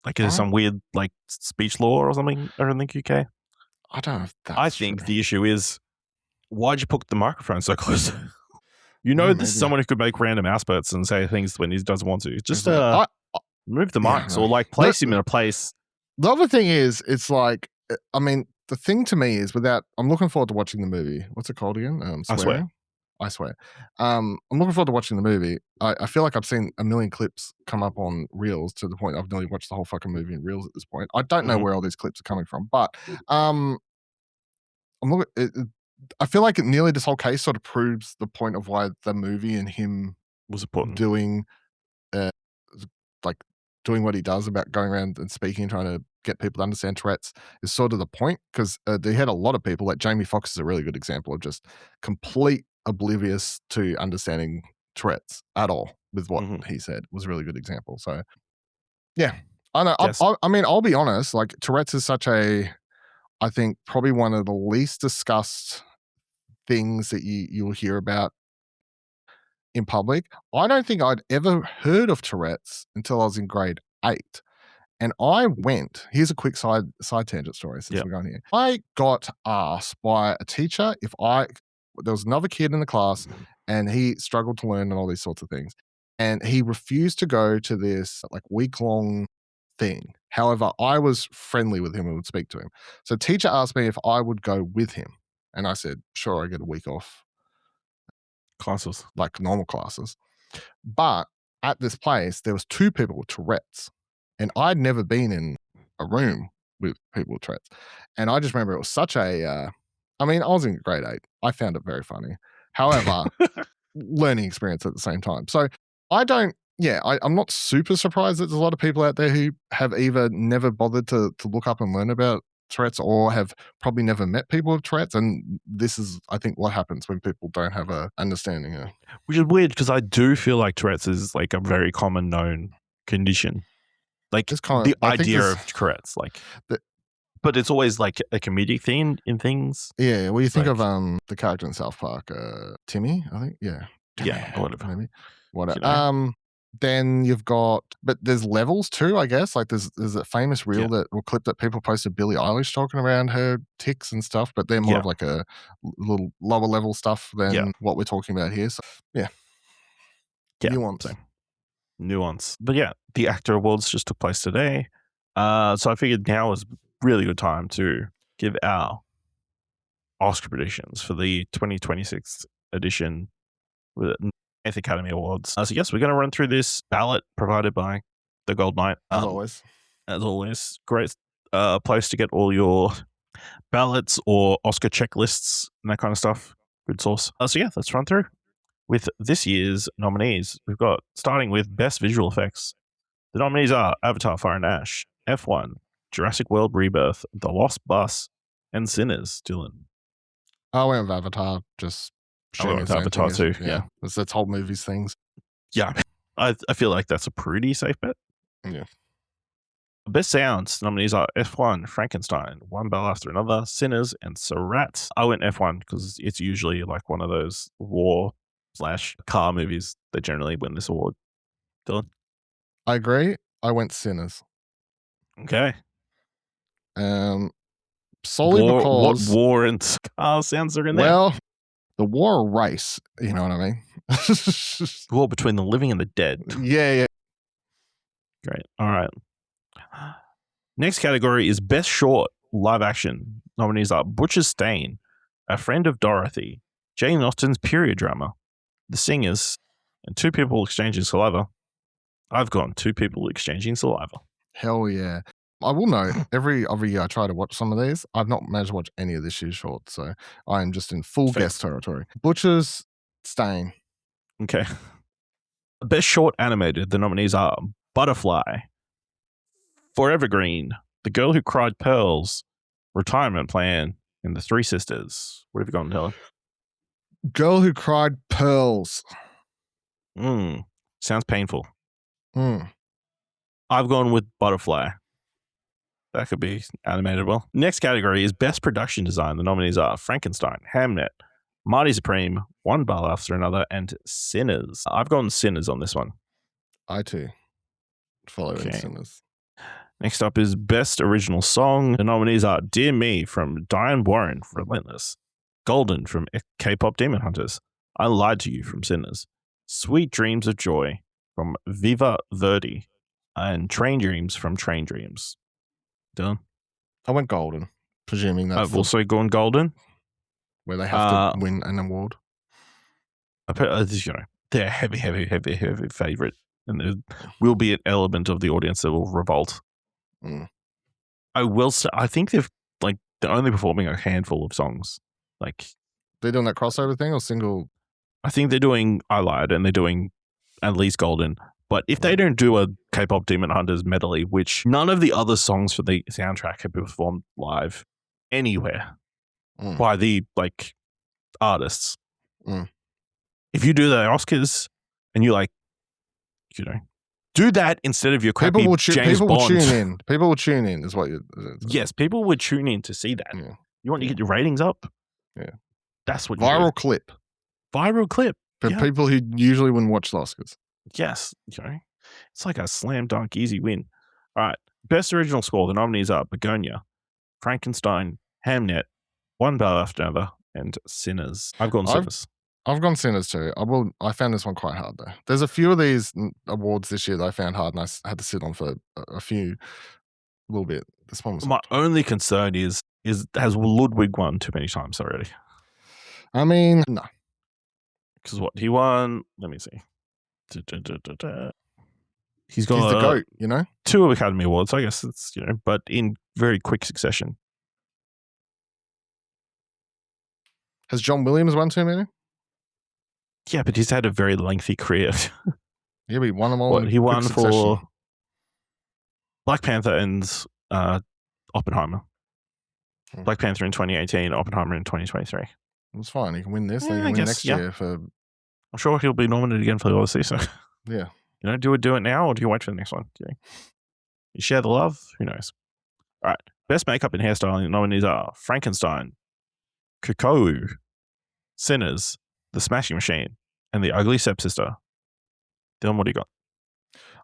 Like there's some weird like speech law or something over in the UK. I don't know if that's I think the issue is why'd you put the microphone so close? You know, this is someone who could make random outbursts and say things when he doesn't want to. Just move the mics or like place him in a place. The other thing is, it's like, I mean, the thing to me is I'm looking forward to watching the movie. What's it called again? I swear. I'm looking forward to watching the movie. I feel like I've seen a million clips come up on Reels to the point I've nearly watched the whole fucking movie in Reels at this point. I don't know where all these clips are coming from, but I'm looking. I feel like nearly this whole case sort of proves the point of why the movie and him was important. Doing what he does about going around and speaking, trying to get people to understand Tourette's is sort of the point, because they had a lot of people, like Jamie Foxx is a really good example of just complete oblivious to understanding Tourette's at all with what he said was a really good example. So yeah, I know. Yes. I mean, I'll be honest, like Tourette's is I think probably one of the least discussed things that you'll hear about in public. I don't think I'd ever heard of Tourette's until I was in grade 8. And I went, here's a quick side tangent story since we're going here. I got asked by a teacher there was another kid in the class and he struggled to learn and all these sorts of things. And he refused to go to this like week-long thing. However, I was friendly with him and would speak to him. So teacher asked me if I would go with him. And I said, sure, I get a week off. Classes. Like normal classes. But at this place, there was 2 people with Tourette's. And I'd never been in a room with people with Tourette's. And I just remember it was such a, I mean, I was in grade 8. I found it very funny. However, learning experience at the same time. So I'm not super surprised that there's a lot of people out there who have either never bothered to look up and learn about Tourette's or have probably never met people with Tourette's. And this is, I think, what happens when people don't have a understanding. Which is weird because I do feel like Tourette's is like a very common known condition. Like the idea of Tourette's, like, but it's always like a comedic theme in things. Yeah, well, you think of the character in South Park, Timmy, I think. Yeah, yeah, whatever. Maybe whatever. Then you've got, but there's levels too, I guess. Like there's a famous reel or clip that people posted Billie Eilish talking around her tics and stuff, but they're more of like a little lower level stuff than what we're talking about here. So Nuance. But yeah, the Actor Awards just took place today. So I figured now was a really good time to give our Oscar predictions for the 2026 edition with the Academy Awards. So yes, we're going to run through this ballot provided by the Gold Knight. As always. Great place to get all your ballots or Oscar checklists and that kind of stuff. Good source. So yeah, let's run through. With this year's nominees, we've got, starting with Best Visual Effects. The nominees are Avatar Fire and Ash, F1, Jurassic World Rebirth, The Lost Bus, and Sinners. Dylan. I went with Avatar, just I went with Avatar too, yeah. That's whole movies things. Yeah, I feel like that's a pretty safe bet. Yeah. Best Sounds nominees are F1, Frankenstein, One Bell After Another, Sinners, and Siren. I went F1 because it's usually like one of those war/car movies that generally win this award. Dylan? I agree. I went Sinners. Okay. Solely because... What war and car sounds are in there? Well, the war or race, you know what I mean? War between the living and the dead. Yeah. Great. All right. Next category is Best Short Live Action. Nominees are Butcher's Stain, A Friend of Dorothy, Jane Austen's period drama, The Singers, and Two People Exchanging Saliva. I've gone Two People Exchanging Saliva. Hell yeah. I will note, every other year I try to watch some of these. I've not managed to watch any of this year's shorts, so I am just in full guest territory. Butcher's Stain. Okay. Best Short Animated. The nominees are Butterfly, Forever Green, The Girl Who Cried Pearls, Retirement Plan, and The Three Sisters. What have you gone, Dylan? Girl Who Cried Pearls. Sounds painful. I've gone with Butterfly. That could be animated well. Next category is Best Production Design. The nominees are Frankenstein, Hamnet, Marty Supreme, One Bell After Another, and Sinners. I've gone Sinners on this one. I too. Following Sinners. Next up is Best Original Song. The nominees are Dear Me from Diane Warren, Relentless, Golden from K-Pop Demon Hunters, I Lied to You from Sinners, Sweet Dreams of Joy from Viva Verdi, and Train Dreams from Train Dreams. Dylan? I went Golden, presuming that's I've also gone Golden. Where they have to win an award. They're a heavy favorite. And there will be an element of the audience that will revolt. I will say, I think they're only performing a handful of songs. Like, they're doing that crossover thing or single? I think they're doing I Lied and they're doing at least Golden. But if they don't do a K-Pop Demon Hunters medley, which none of the other songs for the soundtrack have been performed live anywhere by the artists. If you do the Oscars and you do that instead of your crappy James Bond. People will tune in is what you... Yes, people would tune in to see that. Yeah. You want to get your ratings up? Yeah. That's what Viral clip. Viral clip. For people who usually wouldn't watch the Oscars. Yes. It's like a slam dunk easy win. All right. Best Original Score. The nominees are Begonia, Frankenstein, Hamnet, One Bell After Another, and Sinners. I've gone Sinners. I've gone Sinners too. I found this one quite hard though. There's a few of these awards this year that I found hard and I had to sit on for a little bit. This one was my only concern is has Ludwig won too many times already? I mean, no. Because what he won, let me see. He's got He's the GOAT, you know? 2 Academy Awards, I guess it's, but in very quick succession. Has John Williams won too many? Yeah, but he's had a very lengthy career. Yeah, but he won them all in He quick won succession. for Black Panther and Oppenheimer. Hmm. Black Panther in 2018, Oppenheimer in 2023. It's fine. He can win this, then he Yeah, can I win guess, next yeah. year for... I'm sure he'll be nominated again for the Odyssey. So, Yeah. do it now, or do you wait for the next one? You share the love? Who knows? All right. Best makeup and hairstyling nominees are Frankenstein, Kukou, Sinners, The Smashing Machine, and The Ugly Stepsister. Dylan, what do you got?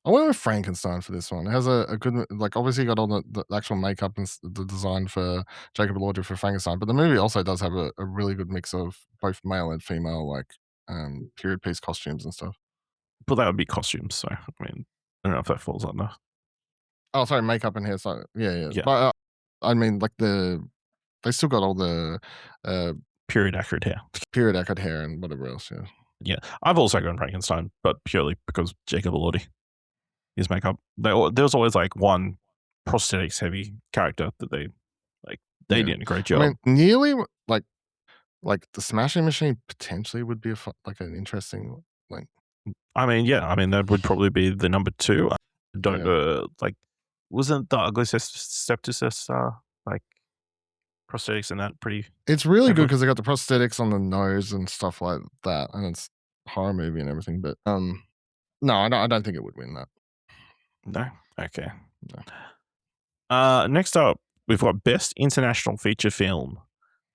I went with Frankenstein for this one. It has a good, like, obviously you got all the actual makeup and the design for Jacob Elordi for Frankenstein, but the movie also does have a really good mix of both male and female, like, period piece costumes and stuff. But that would be costumes. So, I mean, I don't know if that falls under. Oh, sorry, makeup and hairstyle. Yeah. Yeah. But I mean, like, they still got all the Period accurate hair. period accurate hair and whatever else. Yeah. Yeah. I've also gone Frankenstein, but purely because Jacob Elordi. His makeup. There's always like one prosthetics heavy character that they did a great job. I mean, nearly like the Smashing Machine potentially would be an interesting like. I mean, yeah. I mean, that would probably be the number 2. I don't wasn't the Ugly Stepsister like prosthetics in that pretty? It's really good because they got the prosthetics on the nose and stuff like that, and it's a horror movie and everything. But no, I don't think it would win that. No. Okay. No. Next up, we've got Best International Feature Film.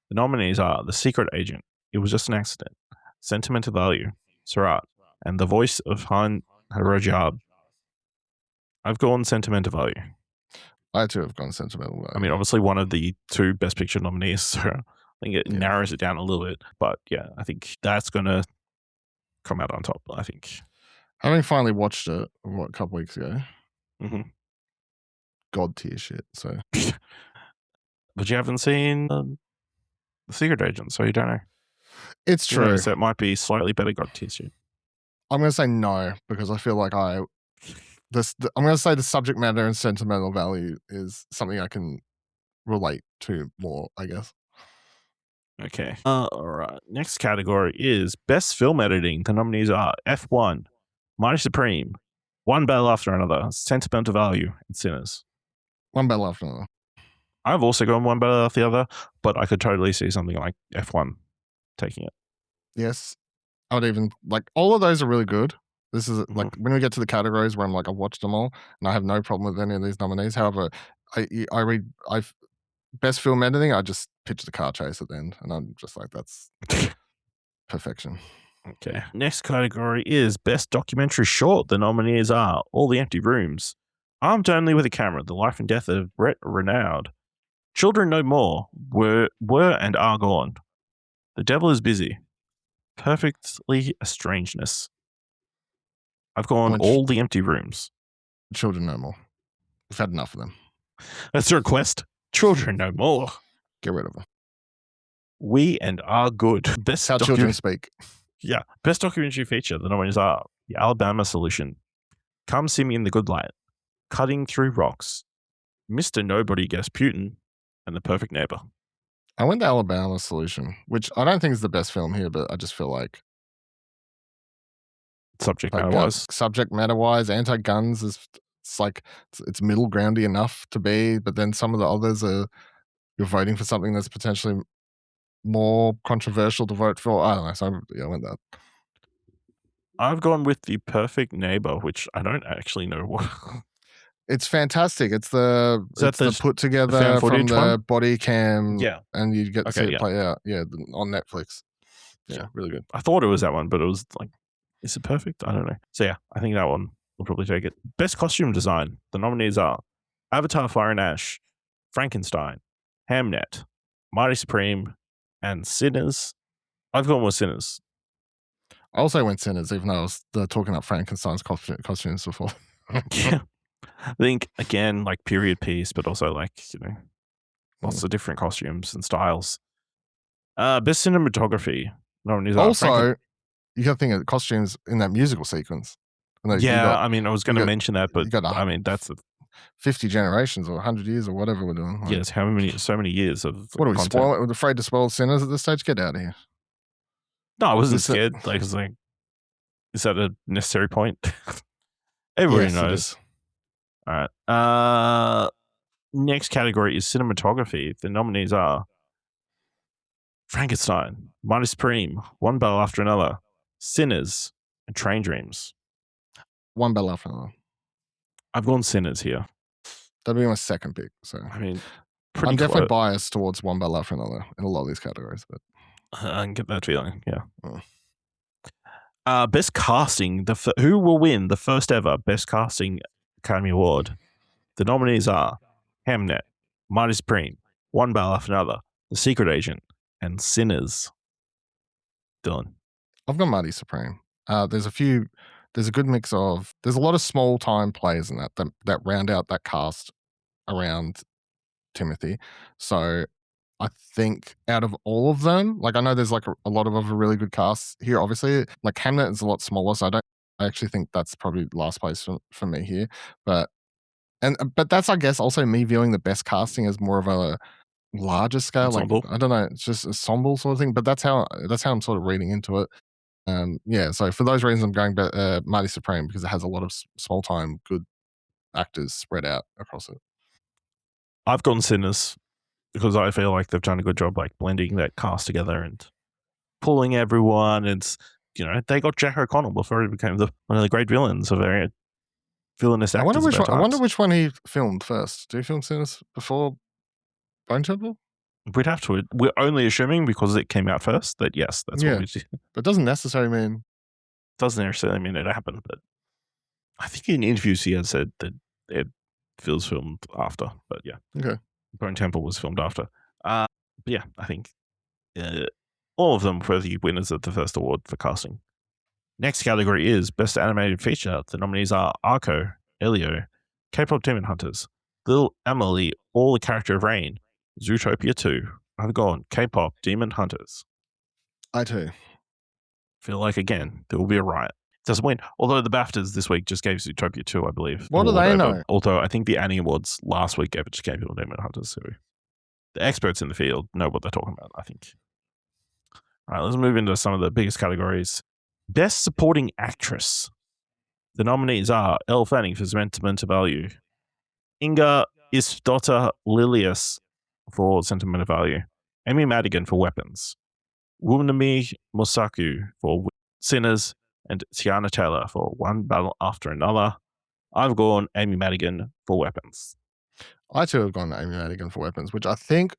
The nominees are The Secret Agent, It Was Just an Accident, Sentimental Value, Surat, and The Voice of Han Harajab. I've gone Sentimental Value. I too have gone Sentimental Value. I mean, obviously one of the 2 Best Picture nominees, so I think it narrows it down a little bit. But yeah, I think that's going to come out on top, I think. Having finally watched it, a couple weeks ago, god tier shit. So, but you haven't seen The Secret Agent, so you don't know. It's true. So it might be slightly better god tier shit. I'm going to say no because I feel like I'm going to say the subject matter and sentimental value is something I can relate to more, I guess. Okay. All right. Next category is Best Film Editing. The nominees are F1, Mighty Supreme, One Battle After Another, Sentimental Value, and Sinners. One Battle After Another. I've also gone One Battle After the Other, but I could totally see something like F1 taking it. Yes. I would even, all of those are really good. This is, when we get to the categories where I'm I've watched them all, and I have no problem with any of these nominees. However, I've Best Film Editing, I just pitch the car chase at the end, and I'm just like, that's perfection. Okay. Next category is Best Documentary Short. The nominees are All the Empty Rooms, Armed Only with a Camera, The Life and Death of Brett Renaud, Children No More, Were and Are Gone, The Devil is Busy, Perfectly a Strangeness. I've gone All the Empty Rooms. Children No More. We've had enough of them. That's the request. Children No More. Get rid of them. We and Are Good. Best How children speak. Yeah. Best Documentary Feature. The nominees are The Alabama Solution, Come See Me in the Good Light, Cutting Through Rocks, Mr. Nobody Guessed Putin, and The Perfect Neighbor. I went the Alabama Solution, which I don't think is the best film here, but I just feel like subject matter wise, anti-guns is it's middle groundy enough to be, but then some of the others are you're voting for something that's potentially more controversial to vote for. I don't know. So I went that. I've gone with The Perfect Neighbor, which I don't actually know what. It's fantastic. It's the put together from the Bodycam. Yeah, and you get to see it play out. Yeah, on Netflix. Yeah, really good. I thought it was that one, but it was is it perfect? I don't know. So yeah, I think that one will probably take it. Best Costume Design. The nominees are Avatar: Fire and Ash, Frankenstein, Hamnet, Mighty Supreme, and Sinners. I've gone with Sinners. I also went Sinners, even though I was talking up Frankenstein's costumes before. Yeah. I think, again, period piece, but also lots of different costumes and styles. Best Cinematography. Nominees are also, you got to think of the costumes in that musical sequence. No, Yeah, I mean, I was going to got- mention that, but you got I mean, that's 50 generations or 100 years or whatever we're doing. Like, yes, so many years of what are we content. spoiling? We're afraid to spoil Sinners at this stage. Get out of here. No, I wasn't This- scared. Like, I was like, is that a necessary point? Everybody Yes, it knows. is. All right. Next category is cinematography. The nominees are Frankenstein, Mighty Supreme, One Battle After Another, Sinners, and Train Dreams. One battle after another. I've gone Sinners here. That'd be my second pick. So I mean, pretty I'm definitely close. biased towards One battle after another in a lot of these categories. But I can get that feeling. Yeah. Oh. Best casting. Who will win the first ever Best Casting Academy Award? The nominees are Hamnet, Mighty Supreme, One Battle After Another, The Secret Agent, and Sinners. Dylan. I've got Mighty Supreme. There's a good mix of, there's a lot of small time players in that round out that cast around Timothy. So I think out of all of them, like I know there's like a lot of other really good casts here. Obviously, like Hamnet is a lot smaller, so I actually think that's probably last place for me here. But that's I guess also me viewing the best casting as more of a larger scale. Ensemble. Like I don't know, it's just a ensemble sort of thing. But that's how I'm sort of reading into it. Yeah, so for those reasons, I'm going Mighty Supreme because it has a lot of small time good actors spread out across it. I've gone Sinners because I feel like they've done a good job like blending that cast together and pulling everyone. And, they got Jack O'Connell before he became one of the great villains, a very villainous actors. I wonder which one he filmed first. Do you film Sinners before Bone Temple? We'd have to. We're only assuming because it came out first that yes, that's what we do. But it doesn't necessarily mean. Doesn't necessarily mean it happened, but I think in interviews he has said that it feels filmed after. But yeah, Okay. Bone Temple was filmed after. But yeah, I think all of them were the winners of the first award for casting. Next category is Best Animated Feature. The nominees are Arco, Elio, K-pop Demon Hunters, Little Emily, All the Character of Rain, Zootopia 2. I've gone K-pop Demon Hunters. I too. Feel like, again, there will be a riot. Doesn't win. Although the BAFTAs this week just gave Zootopia 2, I believe. What do they know? Although I think the Annie Awards last week gave it to K-pop Demon Hunters. So the experts in the field know what they're talking about, I think. All right, let's move into some of the biggest categories. Best Supporting Actress. The nominees are Elle Fanning for Sentimental Value, Inga Isdotter Lilius for Sentimental Value, Amy Madigan for Weapons, Wunmi Mosaku for Sinners, and Tiana Taylor for One Battle After Another. I've gone Amy Madigan for Weapons. I too have gone Amy Madigan for Weapons, which I think,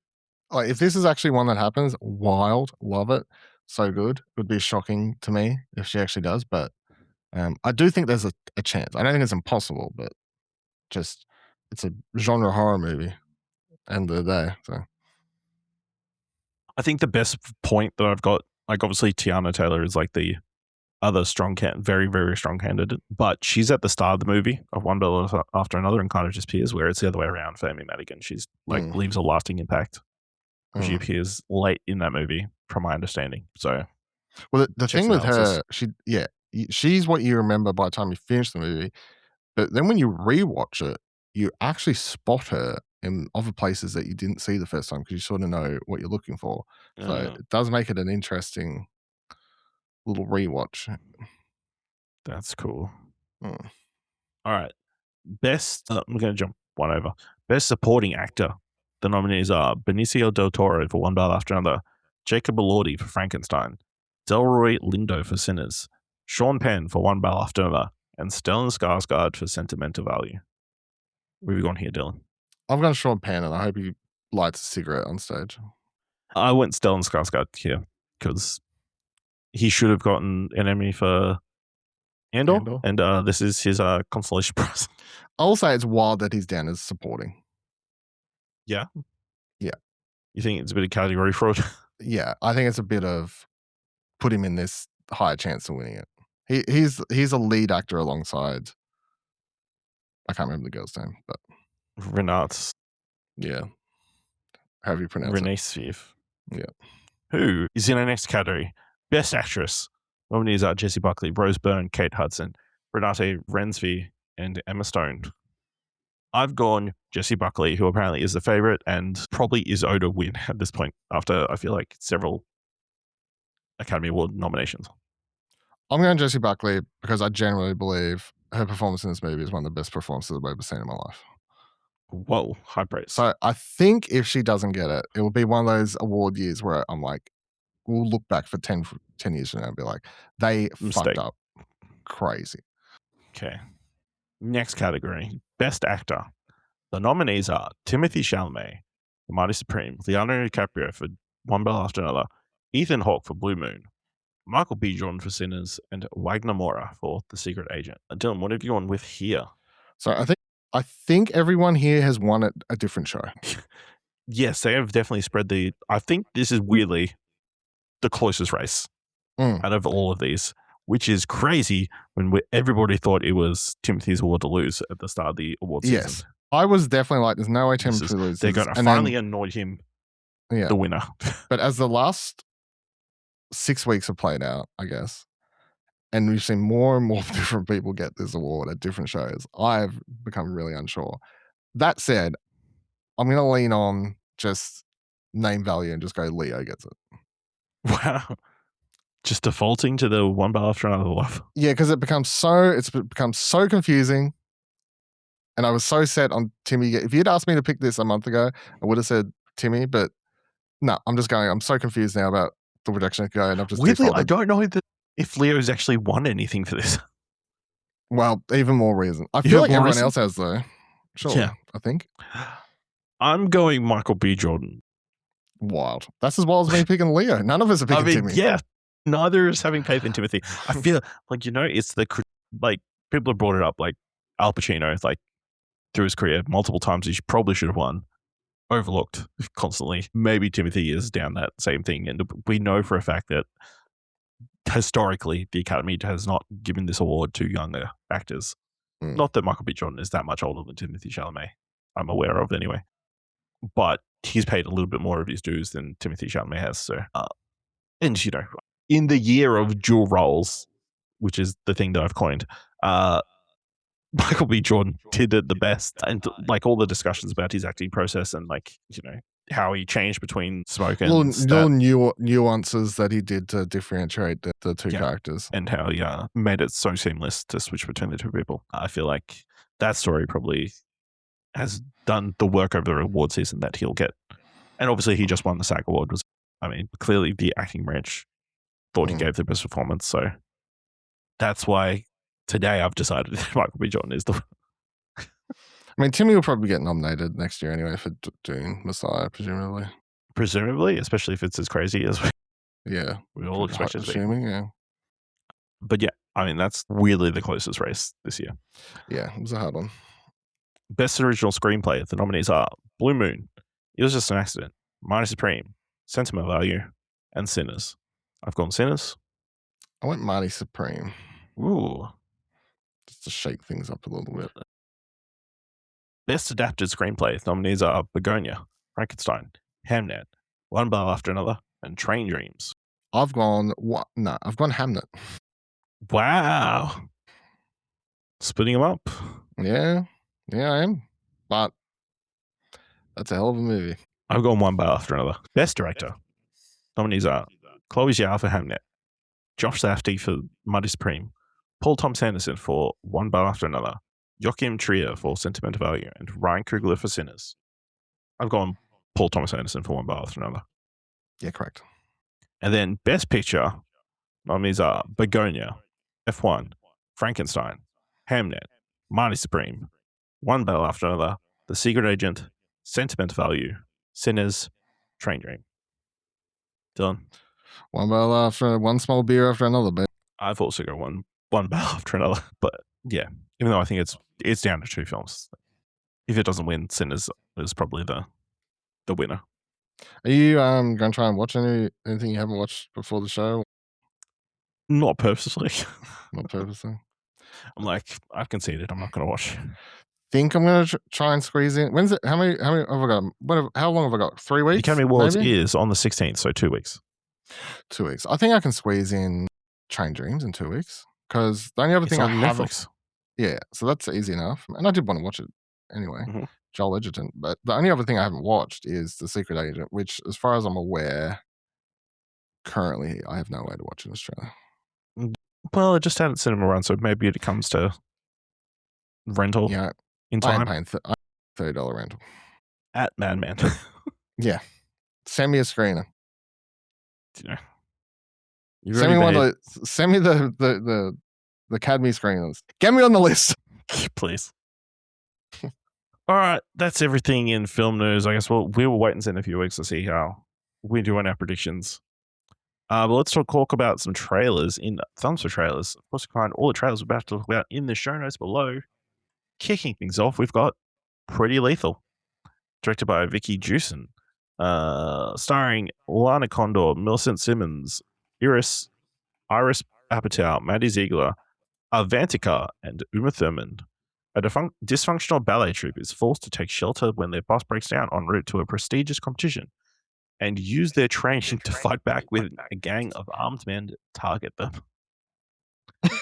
like, if this is actually one that happens, wild, love it, so good. It would be shocking to me if she actually does, but I do think there's a chance. I don't think it's impossible, but just it's a genre horror movie. End of the day, so I think the best point that I've got, like obviously Tiana Taylor is like the other very, very strong candidate, but she's at the start of the movie of One Battle After Another and kind of just appears, where it's the other way around for Amy Madigan. She's like leaves a lasting impact. She appears late in that movie, from my understanding. So, well, the thing with her, she's what you remember by the time you finish the movie, but then when you rewatch it, you actually spot her in other places that you didn't see the first time because you sort of know what you're looking for. So it does make it an interesting little rewatch. That's cool. All right. Best, I'm going to jump one over. Best Supporting Actor. The nominees are Benicio del Toro for One Battle After Another, Jacob Elordi for Frankenstein, Delroy Lindo for Sinners, Sean Penn for One Battle After Another, and Stellan Skarsgård for Sentimental Value. Where have you gone here, Dylan? I've gone Sean Penn, and I hope he lights a cigarette on stage. I went Stellan Skarsgård here because he should have gotten an Emmy for Andor. And this is his consolation prize. I'll say it's wild that he's down as supporting. Yeah? Yeah. You think it's a bit of category fraud? Yeah, I think it's a bit of put him in this higher chance of winning it. He's a lead actor alongside, I can't remember the girl's name, but Renate. Yeah. However you pronounce Renee Sviv. Yeah. Who is in our next category? Best Actress. Nominees are Jessie Buckley, Rose Byrne, Kate Hudson, Renate Rensby, and Emma Stone. I've gone Jessie Buckley, who apparently is the favorite and probably is owed a win at this point after, I feel like, several Academy Award nominations. I'm going Jessie Buckley because I genuinely believe her performance in this movie is one of the best performances I've ever seen in my life. Whoa, high praise. So I think if she doesn't get it, it will be one of those award years where I'm like, we'll look back for 10 years from now and be like, they fucked up crazy. Okay. Next category, Best Actor. The nominees are Timothée Chalamet for Mighty Supreme, Leonardo DiCaprio for One Bell After Another, Ethan Hawke for Blue Moon, Michael B. Jordan for Sinners, and Wagner Moura for The Secret Agent. Dylan, what have you gone with here? So I think everyone here has won at a different show. Yes, they have definitely spread I think this is weirdly the closest race out of all of these, which is crazy when everybody thought it was Timothy's award to lose at the start of the award season. Yes. I was definitely like, there's no way Timothy loses. They're going to finally annoy him, the winner. But as the last 6 weeks have played out, I guess, and we've seen more and more different people get this award at different shows, I've become really unsure. That said, I'm going to lean on just name value and just go Leo gets it. Wow. Just defaulting to the One Bell After Another love. Yeah, because it's become so confusing. And I was so set on Timmy. If you'd asked me to pick this a month ago, I would have said Timmy, but no, I'm so confused now about the rejection go, and I've just weirdly, defaulted. I don't know if Leo's actually won anything for this. Well, even more reason. I feel like everyone else has, though. Sure, yeah. I think. I'm going Michael B. Jordan. Wild. That's as well as me picking Leo. None of us are picking Timmy. Yeah. Neither is having faith in Timothy. I feel like, it's people have brought it up, like Al Pacino, like through his career multiple times, he probably should have won. Overlooked constantly. Maybe Timothy is down that same thing. And we know for a fact that historically the Academy has not given this award to younger actors. Not that Michael B. Jordan is that much older than Timothée Chalamet, I'm aware of anyway. But he's paid a little bit more of his dues than Timothée Chalamet has. So, and in the year of dual roles, which is the thing that I've coined, Michael B. Jordan did it the best. And like all the discussions about his acting process and how he changed between smoke and little nuances that he did to differentiate the two characters. And how he made it so seamless to switch between the two people. I feel like that story probably has done the work over the award season that he'll get. And obviously he just won the SAG award. Clearly the acting branch thought he gave the best performance. So that's why today I've decided that Michael B. Jordan is the Timmy will probably get nominated next year anyway for doing Messiah, presumably. Presumably, especially if it's as crazy as we all expect it to be. Yeah. But that's weirdly the closest race this year. Yeah, it was a hard one. Best Original Screenplay, the nominees are Blue Moon, It Was Just an Accident, Mighty Supreme, Sentimental Value, and Sinners. I've gone Sinners. I went Mighty Supreme. Ooh. Just to shake things up a little bit. Best Adapted Screenplay, the nominees are Begonia, Frankenstein, Hamnet, One Bell After Another, and Train Dreams. I've gone Hamnet. Wow. Splitting them up. Yeah, I am. But that's a hell of a movie. I've gone One Bell After Another. Best Director. Nominees are Chloe Zhao for Hamnet, Josh Safdie for Mighty Supreme, Paul Thomas Anderson for One Bell After Another, Joachim Trier for Sentimental Value, and Ryan Coogler for Sinners. I've gone Paul Thomas Anderson for One Bell After Another. Yeah, correct. And then Best Picture nominees are Begonia, F1, Frankenstein, Hamnet, Mighty Supreme, One Bell After Another, The Secret Agent, Sentimental Value, Sinners, Train Dream. Dylan? One bell after one small beer after another, babe. I've also got one bell after another. But yeah, even though I think it's down to two films. If it doesn't win, Sinners is probably the winner. Are you going to try and watch anything you haven't watched before the show? Not purposely. Not purposely. I'm like, I've conceded. I'm not going to watch. Think I'm going to try and squeeze in. When's it? How many have I got? How long have I got? 3 weeks? The Academy Awards is on the 16th, so 2 weeks. 2 weeks. I think I can squeeze in Train Dreams in 2 weeks because the only other It's thing I on haven't, Netflix. yeah, so that's easy enough, and I did want to watch it anyway. Mhm. Joel Edgerton, but the only other thing I haven't watched is The Secret Agent, which, as far as I'm aware, currently I have no way to watch in Australia. Well, it just had its cinema run, so maybe it comes to rental Yeah, in I ain't time paying $30 rental. at Madman. Yeah, send me a screener. You know, you've Send me already one made, of the, send me the Academy screeners. Get me on the list. please. All right, that's everything in film news. I guess we will wait and see in a few weeks to see how we do on our predictions. But let's talk about some trailers in thumbs for trailers. Of course, you can find all the trailers we're about to talk about in the show notes below. Kicking things off, we've got Pretty Lethal, directed by Vicky Jewson, starring Lana Condor, Millicent Simmons, Iris Apatow, Maddie Ziegler, Avantika, and Uma Thurman. A dysfunctional ballet troupe is forced to take shelter when their bus breaks down en route to a prestigious competition and use their training to fight back with a gang of armed men to target them.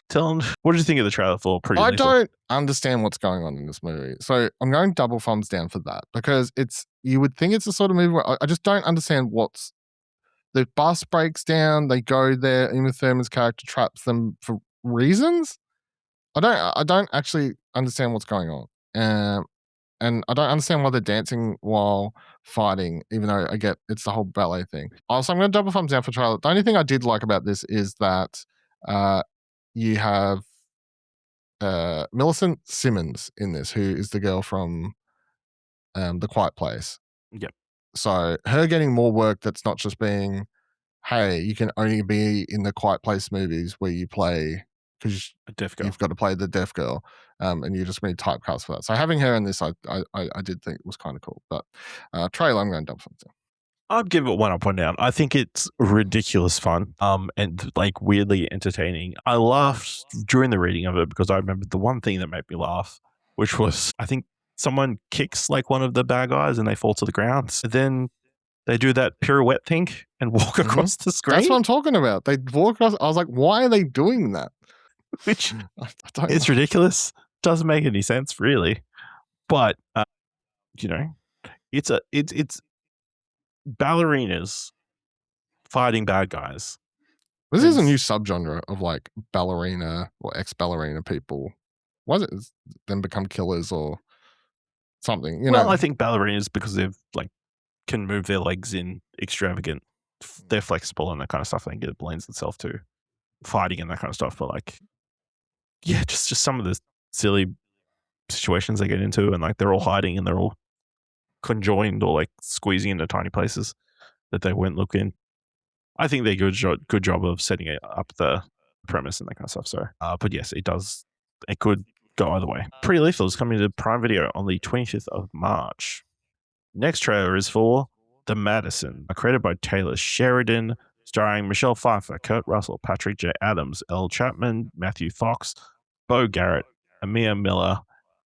Tell them, what did you think of the trailer for Pretty I Lethal? don't understand what's going on in this movie. So I'm going double thumbs down for that, because you would think it's the sort of movie where I just don't understand what's the bus breaks down, they go there, Uma Thurman's character traps them for reasons. I don't actually understand what's going on. And I don't understand why they're dancing while fighting, even though I get it's the whole ballet thing. Also, I'm going to double thumbs down for trailer. The only thing I did like about this is that you have Millicent Simmons in this, who is the girl from The Quiet Place. Yep. So her getting more work that's not just being, hey, you can only be in the Quiet Place movies where you play, because A deaf girl. you've got to play the deaf girl, and you're just being typecast for that. So having her in this, I did think was kind of cool. But trailer, I'm going to dump something. I'd give it 1 up, 1 down. I think it's ridiculous fun, and like weirdly entertaining. I laughed during the reading of it because I remembered the one thing that made me laugh, which was I think someone kicks like one of the bad guys and they fall to the ground. Then they do that pirouette thing and walk across the screen. That's what I'm talking about. They walk across. I was like, why are they doing that? Which I don't it's know. ridiculous. Doesn't make any sense really, but you know, it's ballerinas fighting bad guys. This is a new subgenre of like ballerina or ex-ballerina people. Why is it then become killers or something? You Well, know, I think ballerinas, because they've like can move their legs in extravagant, they're flexible and that kind of stuff. I think it blends itself to fighting and that kind of stuff. But like, yeah, just some of the silly situations they get into, and like they're all hiding and they're all conjoined or like squeezing into tiny places that they won't look in. I think they good job of setting it up the premise and that kind of stuff. So, but yes, it does. It could go either way. Pretty Lethal is coming to Prime Video on the 25th of March. Next trailer is for The Madison, created by Taylor Sheridan, starring Michelle Pfeiffer, Kurt Russell, Patrick J. Adams, Elle Chapman, Matthew Fox, Bo Garrett, Amir Miller,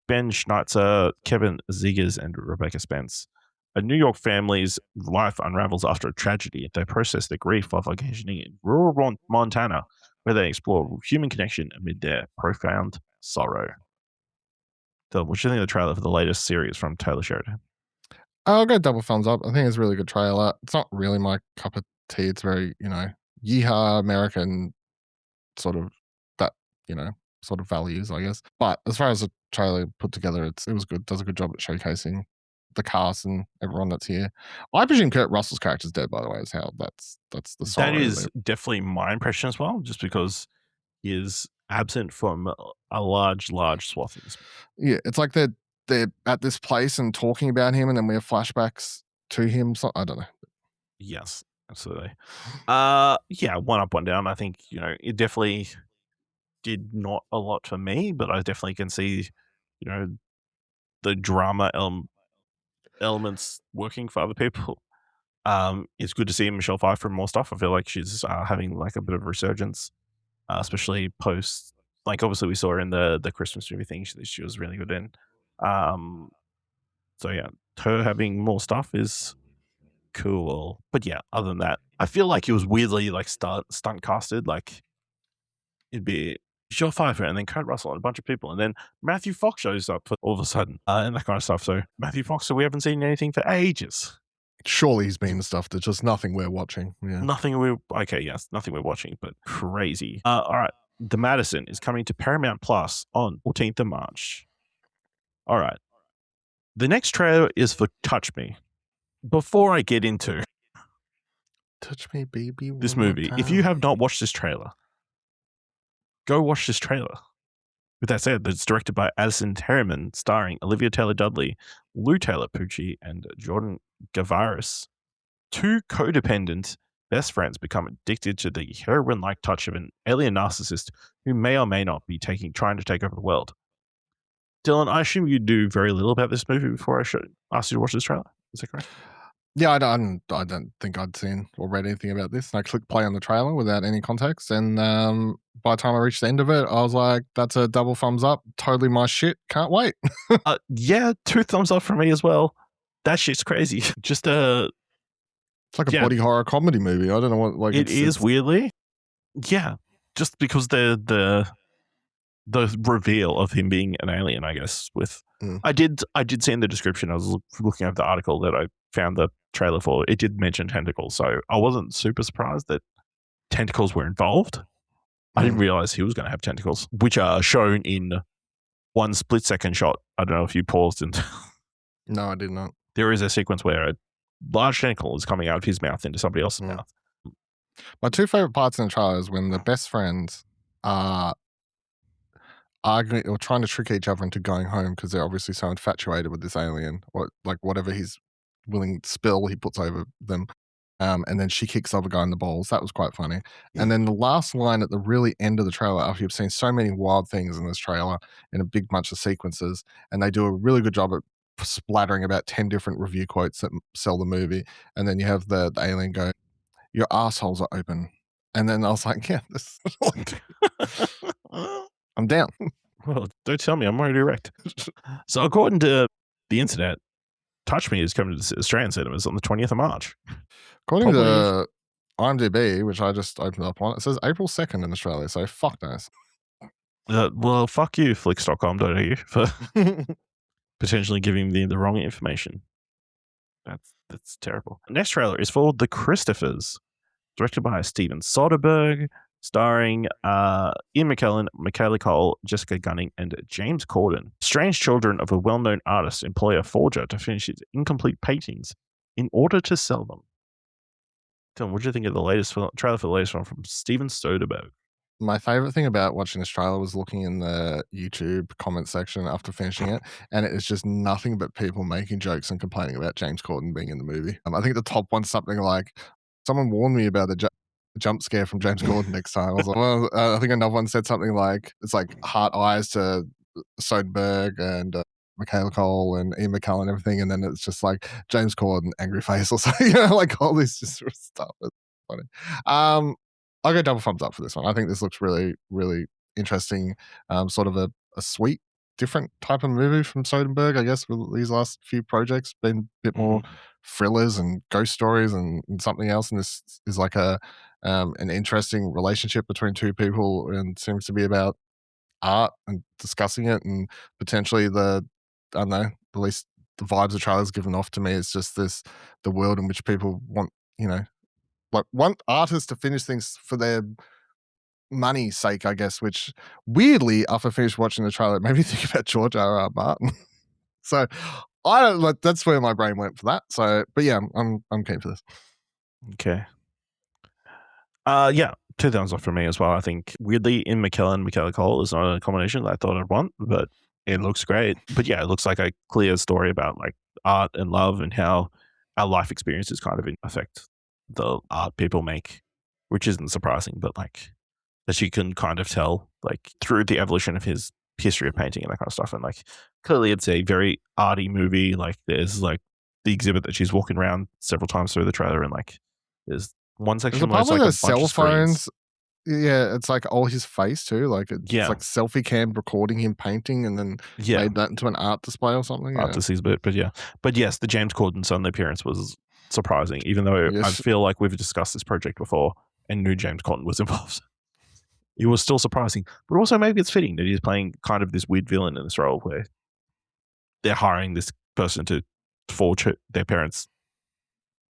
Ben Schneitzer, Kevin Zegers, and Rebecca Spence. A New York family's life unravels after a tragedy. They process their grief while vacationing in rural Montana, where they explore human connection amid their profound sorrow. So, what do you think of the trailer for the latest series from Taylor Sheridan? I'll go double thumbs up. I think it's a really good trailer. It's not really my cup of tea. It's very, yeehaw American sort of that, sort of values, I guess. But as far as the trailer put together, it was good. Does a good job at showcasing the cast and everyone that's here. I presume Kurt Russell's character's dead, by the way, is how that's the sorrow. That is definitely my impression as well, just because he is absent from a large swath of this. Yeah, it's like they're at this place and talking about him, and then we have flashbacks to him. So I don't know. Yes, absolutely. Yeah, 1 up, 1 down. I think, it definitely did not a lot for me, but I definitely can see, the drama elements working for other people. It's good to see Michelle Pfeiffer and more stuff. I feel like she's having like a bit of a resurgence, especially post, like obviously we saw her in the Christmas movie thing. She was really good in. So yeah, her having more stuff is cool. But yeah, other than that, I feel like it was weirdly like stunt casted. Like it'd be Michelle Pfeiffer, and then Kurt Russell and a bunch of people, and then Matthew Fox shows up all of a sudden, and that kind of stuff. So Matthew Fox, so we haven't seen anything for ages. Surely he's been in stuff. There's just nothing we're watching. Yeah. Nothing we're watching, but crazy. All right, The Madison is coming to Paramount Plus on 14th of March. All right, the next trailer is for Touch Me. Before I get into Touch Me, baby. this movie, if you have not watched this trailer, go watch this trailer. With that said, it's directed by Addison Harriman, starring Olivia Taylor-Dudley, Lou Taylor-Pucci, and Jordan Gavaris. Two codependent best friends become addicted to the heroin-like touch of an alien narcissist who may or may not be trying to take over the world. Dylan, I assume you knew very little about this movie before I asked you to watch this trailer. Is that correct? Yeah, I don't think I'd seen or read anything about this. And I clicked play on the trailer without any context. And by the time I reached the end of it, I was like, that's a double thumbs up. Totally my shit. Can't wait. Yeah, 2 thumbs up from me as well. That shit's crazy. Just It's like a body horror comedy movie. I don't know what like it is weirdly. Yeah. Just because the reveal of him being an alien, I guess, I did see in the description, I was looking at the article that I found the trailer for, it did mention tentacles, so I wasn't super surprised that tentacles were involved. I didn't realize he was going to have tentacles, which are shown in one split-second shot. I don't know if you paused and No, I did not. There is a sequence where a large tentacle is coming out of his mouth into somebody else's mouth. My two favorite parts in the trailer is when the best friends are arguing or trying to trick each other into going home because they're obviously so infatuated with this alien, or like whatever he's willing to spill, he puts over them. And then she kicks the other guy in the balls. That was quite funny. And then the last line at the really end of the trailer, after you've seen so many wild things in this trailer in a big bunch of sequences, and they do a really good job at splattering about 10 different review quotes that sell the movie. And then you have the alien go, your assholes are open. And then I was like, yeah, this I'm down. Well, don't tell me, I'm already erect. So according to the internet, Touch Me is coming to Australian cinemas on the 20th of March. According to IMDb, which I just opened up on, it says April 2nd in Australia, so fuck knows. Well, fuck you, flicks.com.au, for potentially giving me the wrong information. That's terrible. The next trailer is for The Christophers, directed by Steven Soderbergh, starring Ian McKellen, Michaela Cole, Jessica Gunning, and James Corden. Strange children of a well-known artist employ a forger to finish his incomplete paintings in order to sell them. Dylan, what do you think of the latest trailer for the latest one from Steven Soderbergh? My favorite thing about watching this trailer was looking in the YouTube comment section after finishing it, and it is just nothing but people making jokes and complaining about James Corden being in the movie. I think the top one's something like, someone warned me about the jump scare from James Corden next time. I was like, well, I think another one said something like, it's like heart eyes to Soderbergh and Michaela Cole and Ian McKellen and everything, and then it's just like James Corden, angry face or something, like all this just sort of stuff. It's funny. I'll go double thumbs up for this one. I think this looks really, really interesting. Sort of a sweet, different type of movie from Soderbergh, I guess, with these last few projects. Been a bit more thrillers and ghost stories and something else. And this is like an interesting relationship between two people, and seems to be about art and discussing it, and potentially I don't know, at least the vibes the trailer's given off to me is just the world in which people want, like want artists to finish things for their money's sake, I guess, which weirdly, after I finished watching the trailer, it made me think about George R.R. Martin. So I don't like, that's where my brain went for that. So, but yeah, I'm keen for this. Okay. Yeah, 2 thumbs up for me as well. I think weirdly, Ian McKellen, Michaela Cole is not a combination that I thought I'd want, but it looks great. But yeah, it looks like a clear story about like art and love and how our life experiences kind of affect the art people make, which isn't surprising, but like that you can kind of tell like through the evolution of his history of painting and that kind of stuff. And like clearly it's a very arty movie. Like there's like the exhibit that she's walking around several times through the trailer, and like there's one section where it's like a bunch cell of screens. phones. Yeah, it's like all his face too. Like it's like selfie cam recording him painting, and then made that into an art display or something. Artist's bit, but yes, the James Corden sudden appearance was surprising, even though I feel like we've discussed this project before and knew James Corden was involved. it was still surprising. But also maybe it's fitting that he's playing kind of this weird villain in this role where they're hiring this person to forge their parents'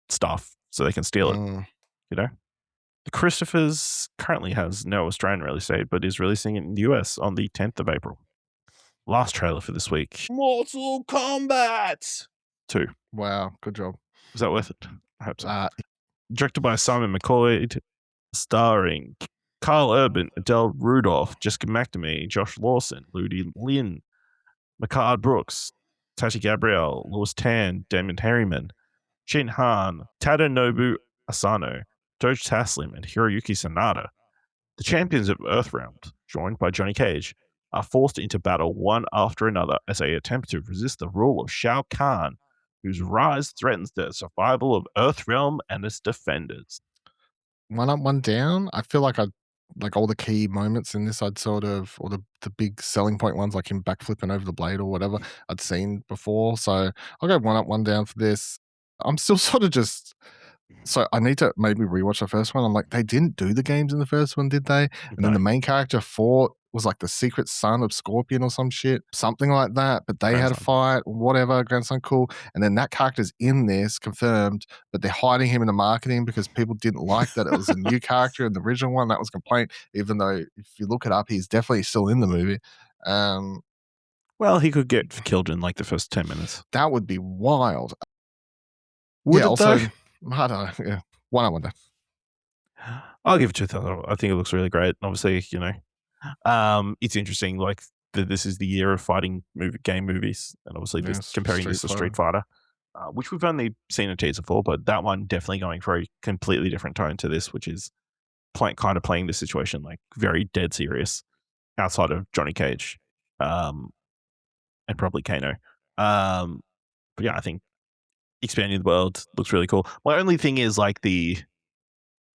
stuff so they can steal it, you know? The Christophers currently has no Australian release date, but is releasing it in the US on the 10th of April. Last trailer for this week. Mortal Kombat 2. Wow, good job. Was that worth it? I hope so. Directed by Simon McCoy, starring Carl Urban, Adele Rudolph, Jessica McNamee, Josh Lawson, Ludi Lin, Makard Brooks, Tati Gabrielle, Louis Tan, Damon Harriman, Shin Han, Tadanobu Asano, Doge Taslim, and Hiroyuki Sanada. The champions of Earthrealm, joined by Johnny Cage, are forced into battle one after another as they attempt to resist the rule of Shao Kahn, whose rise threatens the survival of Earthrealm and its defenders. One up, one down. I feel like all the key moments in this, I'd sort of, or the big selling point ones, like him backflipping over the blade or whatever, I'd seen before. So I'll go one up, one down for this. I'm still sort of just. So I need to maybe rewatch the first one. I'm like, they didn't do the games in the first one, did they? And then the main character was like the secret son of Scorpion or some shit, something like that. But they had a fight, whatever, grandson, cool. And then that character's in this, confirmed, but they're hiding him in the marketing because people didn't like that it was a new character in the original one. That was a complaint, even though if you look it up, he's definitely still in the movie. Well, he could get killed in like the first 10 minutes. That would be wild. Would it also, though? I don't know. Yeah, one up, one down. I'll give it 2,000. I think it looks really great. Obviously, you know, it's interesting. Like this is the year of fighting game movies, and obviously just comparing this to Street Fighter, which we've only seen a teaser for, but that one definitely going for a completely different tone to this, which is kind of playing the situation like very dead serious, outside of Johnny Cage, and probably Kano. But yeah, I think expanding the world looks really cool. My only thing is like the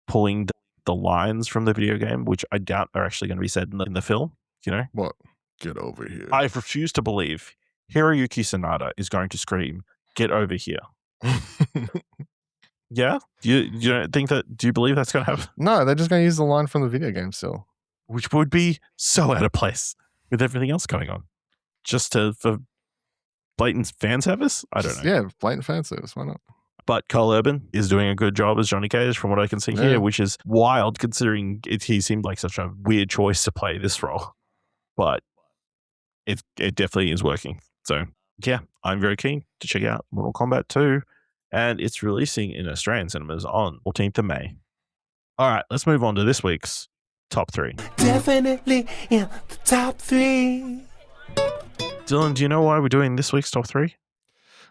pulling the lines from the video game, which I doubt are actually going to be said in the film. You know what? Get over here. I refuse to believe Hiroyuki Sanada is going to scream, "Get over here." Yeah, you don't think that? Do you believe that's going to happen? No, they're just going to use the line from the video game still, which would be so out of place with everything else going on. Just for blatant fan service? I don't know. Yeah, blatant fan service. Why not? But Carl Urban is doing a good job as Johnny Cage from what I can see here, which is wild considering he seemed like such a weird choice to play this role. But it definitely is working. So yeah, I'm very keen to check out Mortal Kombat 2, and it's releasing in Australian cinemas on 14th of May. All right, let's move on to this week's top 3. Definitely in the top 3. Dylan, do you know why we're doing this week's top 3?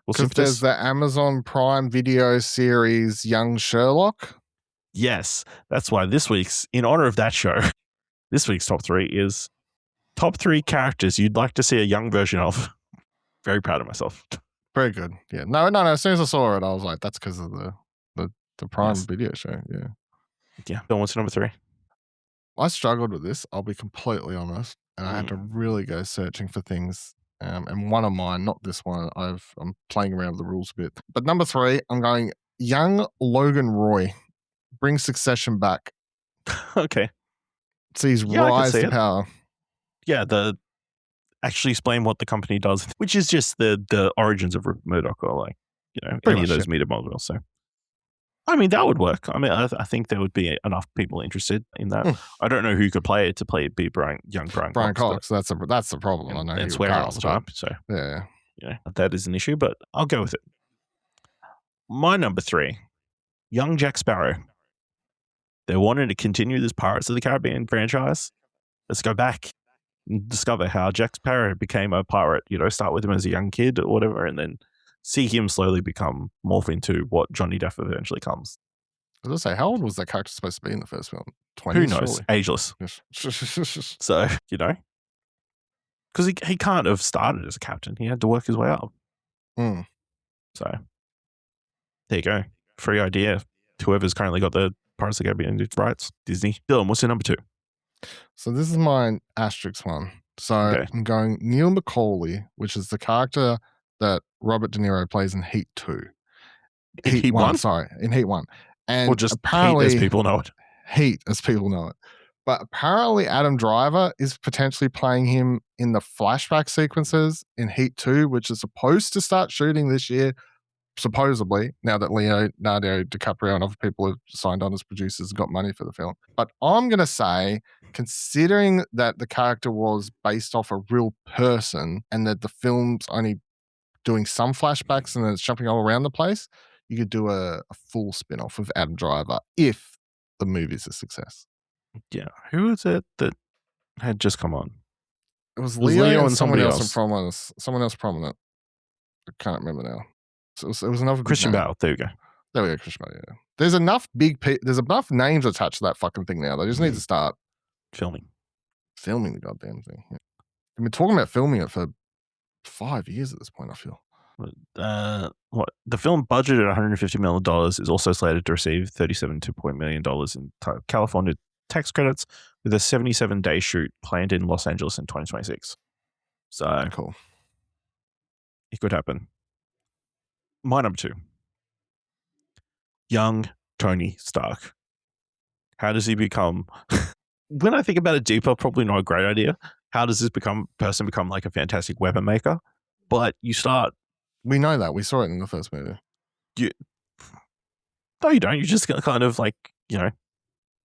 Because there's the Amazon Prime Video series Young Sherlock. Yes, that's why in honor of that show, this week's top 3 is top 3 characters you'd like to see a young version of. Very proud of myself. Very good. Yeah. No. As soon as I saw it, I was like, that's because of the Prime Video show. Yeah. Yeah. Dylan, what's number 3? I struggled with this. I'll be completely honest, and I had to really go searching for things. And one of mine, not this one, I'm playing around with the rules a bit. But number 3, I'm going young Logan Roy. Bring Succession back. Okay. See his rise to power. Yeah, actually explain what the company does, which is just the origins of Rupert Murdoch, or like, you know, any of those media modules. So, I mean, that would work. I mean, I think there would be enough people interested in that. I don't know who could play it to be young Brian Cox. That's the problem. I know it's swearing all the time. So yeah, you know, that is an issue, but I'll go with it. My number 3, young Jack Sparrow. They're wanting to continue this Pirates of the Caribbean franchise. Let's go back and discover how Jack Sparrow became a pirate. You know, start with him as a young kid or whatever, and then see him slowly morph into what Johnny Depp eventually comes. I was going to say, how old was that character supposed to be in the first film? 20s? Who knows? Surely. Ageless. So, you know, because he can't have started as a captain. He had to work his way up. So, there you go. Free idea. Whoever's currently got the Pirates of the Caribbean rights, Disney. Dylan, what's your number 2? So this is my asterisk one. So I'm going Neil McCauley, which is the character that Robert De Niro plays in Heat 2. Heat 1? Sorry, in Heat 1. And or just apparently, Heat as people know it. Heat as people know it. But apparently Adam Driver is potentially playing him in the flashback sequences in Heat 2, which is supposed to start shooting this year, supposedly, now that Leonardo DiCaprio and other people have signed on as producers and got money for the film. But I'm going to say, considering that the character was based off a real person and that the film's only doing some flashbacks and then it's jumping all around the place, you could do a full spin-off of Adam Driver if the movie's a success. Yeah. Who is it that had just come on? It was was Leo, Leo and and someone somebody else else. prominent. Someone else prominent. I can't remember now. So it was another big Christian name. Bale. There you go. There we go, Christian Bale. Yeah. There's enough there's enough names attached to that fucking thing now. They just need to start Filming the goddamn thing. Yeah. I've been talking about filming it for 5 years at this point, I feel. What the film budgeted $150 million is also slated to receive $37.2 million in California tax credits, with a 77-day shoot planned in Los Angeles in 2026. So Cool. It could happen. My number 2, young Tony Stark. How does he become? When I think about it deeper, probably not a great idea. How does this person become like a fantastic weapon maker? But you start. We know that. We saw it in the first movie. No, you don't. You just kind of like,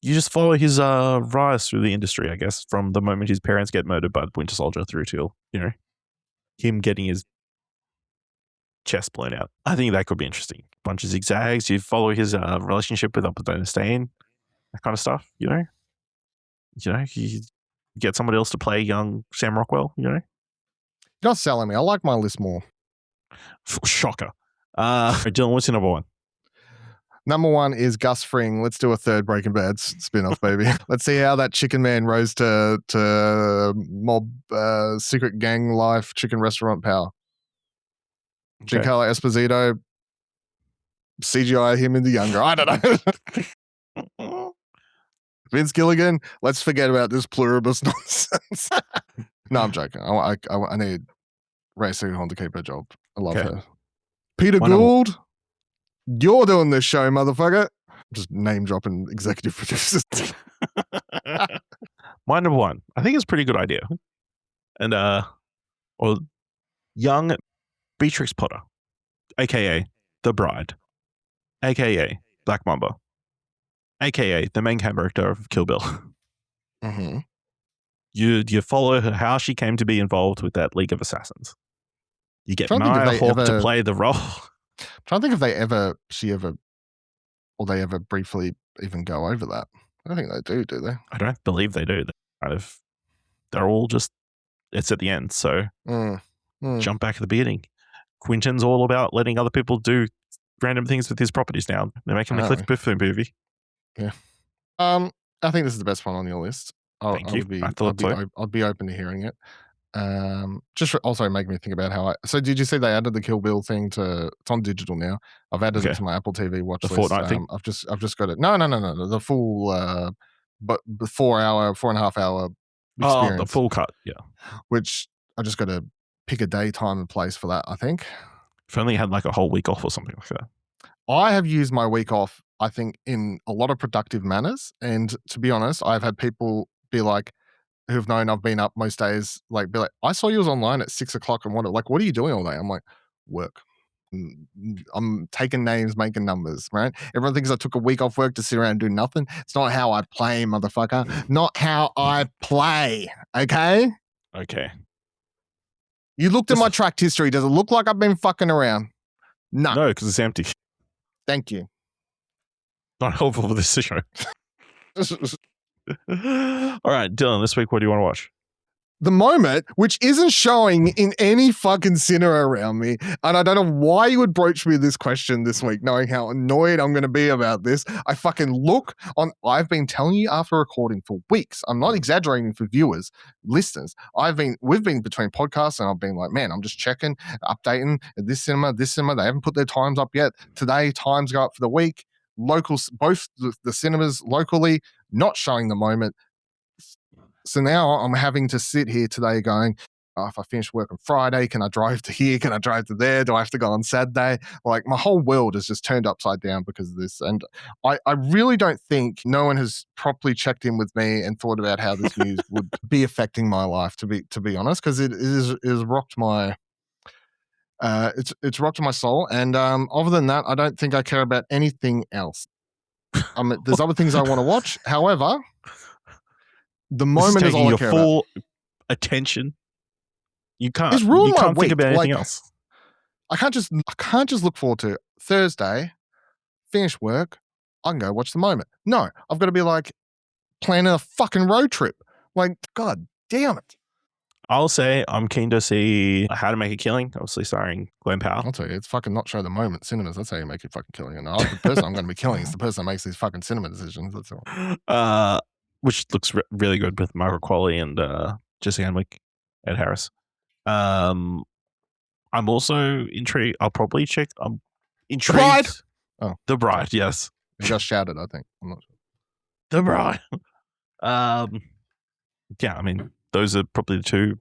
you just follow his rise through the industry, I guess, from the moment his parents get murdered by the Winter Soldier through to, him getting his chest blown out. I think that could be interesting. Bunch of zigzags. You follow his relationship with Upton Stain, that kind of stuff, You get somebody else to play young Sam Rockwell, You're selling me. I like my list more. Shocker. Dylan, what's your number 1? Number 1 is Gus Fring. Let's do a third Breaking Bad spin-off, baby. Let's see how that chicken man rose to mob secret gang life, chicken restaurant power. Okay. Giancarlo Esposito, CGI him into younger. I don't know. Vince Gilligan, let's forget about this pluribus nonsense. No, I'm joking. I need Ray Seahorn to keep her job. I love her. Peter Gould, you're doing this show, motherfucker. Just name dropping executive producers. My number 1, I think it's a pretty good idea. And or young Beatrix Potter, aka the Bride, aka Black Mamba, aka the main character of Kill Bill. Mm-hmm. You follow her, how she came to be involved with that League of Assassins. You get Maya Hawke to play the role. I'm trying to think if they ever briefly even go over that. I don't think they do they? I don't believe they do. They're all just, it's at the end. So jump back at the beginning. Quentin's all about letting other people do random things with his properties now. They're making the Cliff Booth movie. Yeah. I think this is the best one on your list. Thank you. I'd be open to hearing it. Just also make me think about so did you see they added the Kill Bill thing it's on digital now. I've added it to my Apple TV watch list. Fortnite thing? I've just got it. No. The full, but the 4.5 hour experience. Oh, the full cut. Yeah. Which I just got to pick a day, time and place for that, I think. If only you had like a whole week off or something like that. I have used my week off, I think, in a lot of productive manners. And to be honest, I've had people be like, who've known I've been up most days, like, be like, I saw you was online at 6 o'clock and what are you doing all day? I'm like, work. I'm taking names, making numbers, right? Everyone thinks I took a week off work to sit around and do nothing. It's not how I play, motherfucker. Not how I play, okay? Okay. You looked at my Trakt history. Does it look like I've been fucking around? No, because it's empty. Thank you. Not helpful for this show. All right, Dylan, this week, what do you want to watch? The Moment, which isn't showing in any fucking cinema around me. And I don't know why you would broach me this question this week, knowing how annoyed I'm going to be about this. I fucking I've been telling you after recording for weeks. I'm not exaggerating for viewers, listeners. We've been between podcasts and I've been like, man, I'm just checking, updating this cinema. They haven't put their times up yet. Today, times go up for the week. Locals, both the cinemas locally, not showing The Moment. So now I'm having to sit here today going, if I finish work on Friday, can I drive to here? Can I drive to there? Do I have to go on Saturday? Like my whole world is just turned upside down because of this. And I really don't think no one has properly checked in with me and thought about how this news would be affecting my life, to be honest, because it has rocked my it's rocked my soul. And other than that, I don't think I care about anything else. There's other things I want to watch. However, the moment is all I care about. Full attention. You can't. It's ruined you my can't think week. about anything else. I can't just look forward to Thursday, finish work, I can go watch the moment. No, I've got to be like planning a fucking road trip. Like, God damn it. I'll say I'm keen to see How to Make a Killing, obviously starring Glenn Powell. I'll tell you, it's fucking not show the moment cinemas. That's how you make a fucking killing. And the person I'm going to be killing is the person that makes these fucking cinema decisions. That's all. Which looks really good with Margaret Qualley and Jesse Henwick, Ed Harris. I'm also intrigued. I'll probably check. I'm intrigued. Bride! Oh. The Bride, yes. You just shouted, I think. I'm not sure. The Bride. Yeah, I mean, those are probably the two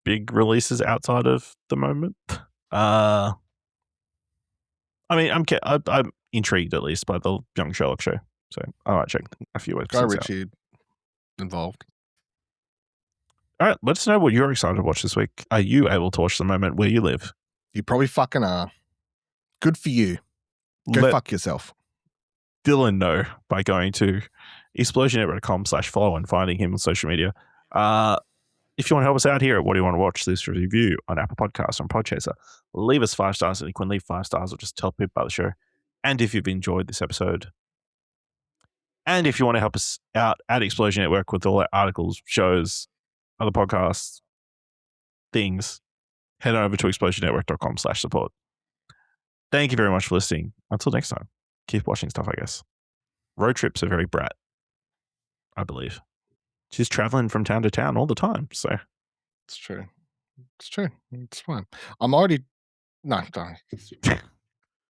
big releases outside of the moment. I mean, I'm intrigued at least by the Young Sherlock show, so I might check a few episodes Guy Ritchie involved. All right, let us know what you're excited to watch this week. Are you able to watch the moment where you live? You probably fucking are. Good for you. Go Let fuck yourself. Dylan know by going to explosionet.com/follow and finding him on social media. If you want to help us out here at What Do You Want to Watch, this review on Apple Podcasts, on Podchaser, leave us 5 stars, and you can leave 5 stars or just tell people about the show. And if you've enjoyed this episode, and if you want to help us out at Explosion Network with all our articles, shows, other podcasts, things, head on over to explosionnetwork.com/support. Thank you very much for listening. Until next time, keep watching stuff, I guess. Road trips are very brat, I believe. She's traveling from town to town all the time, so. It's true. It's true. It's fine. I'm already... No, don't.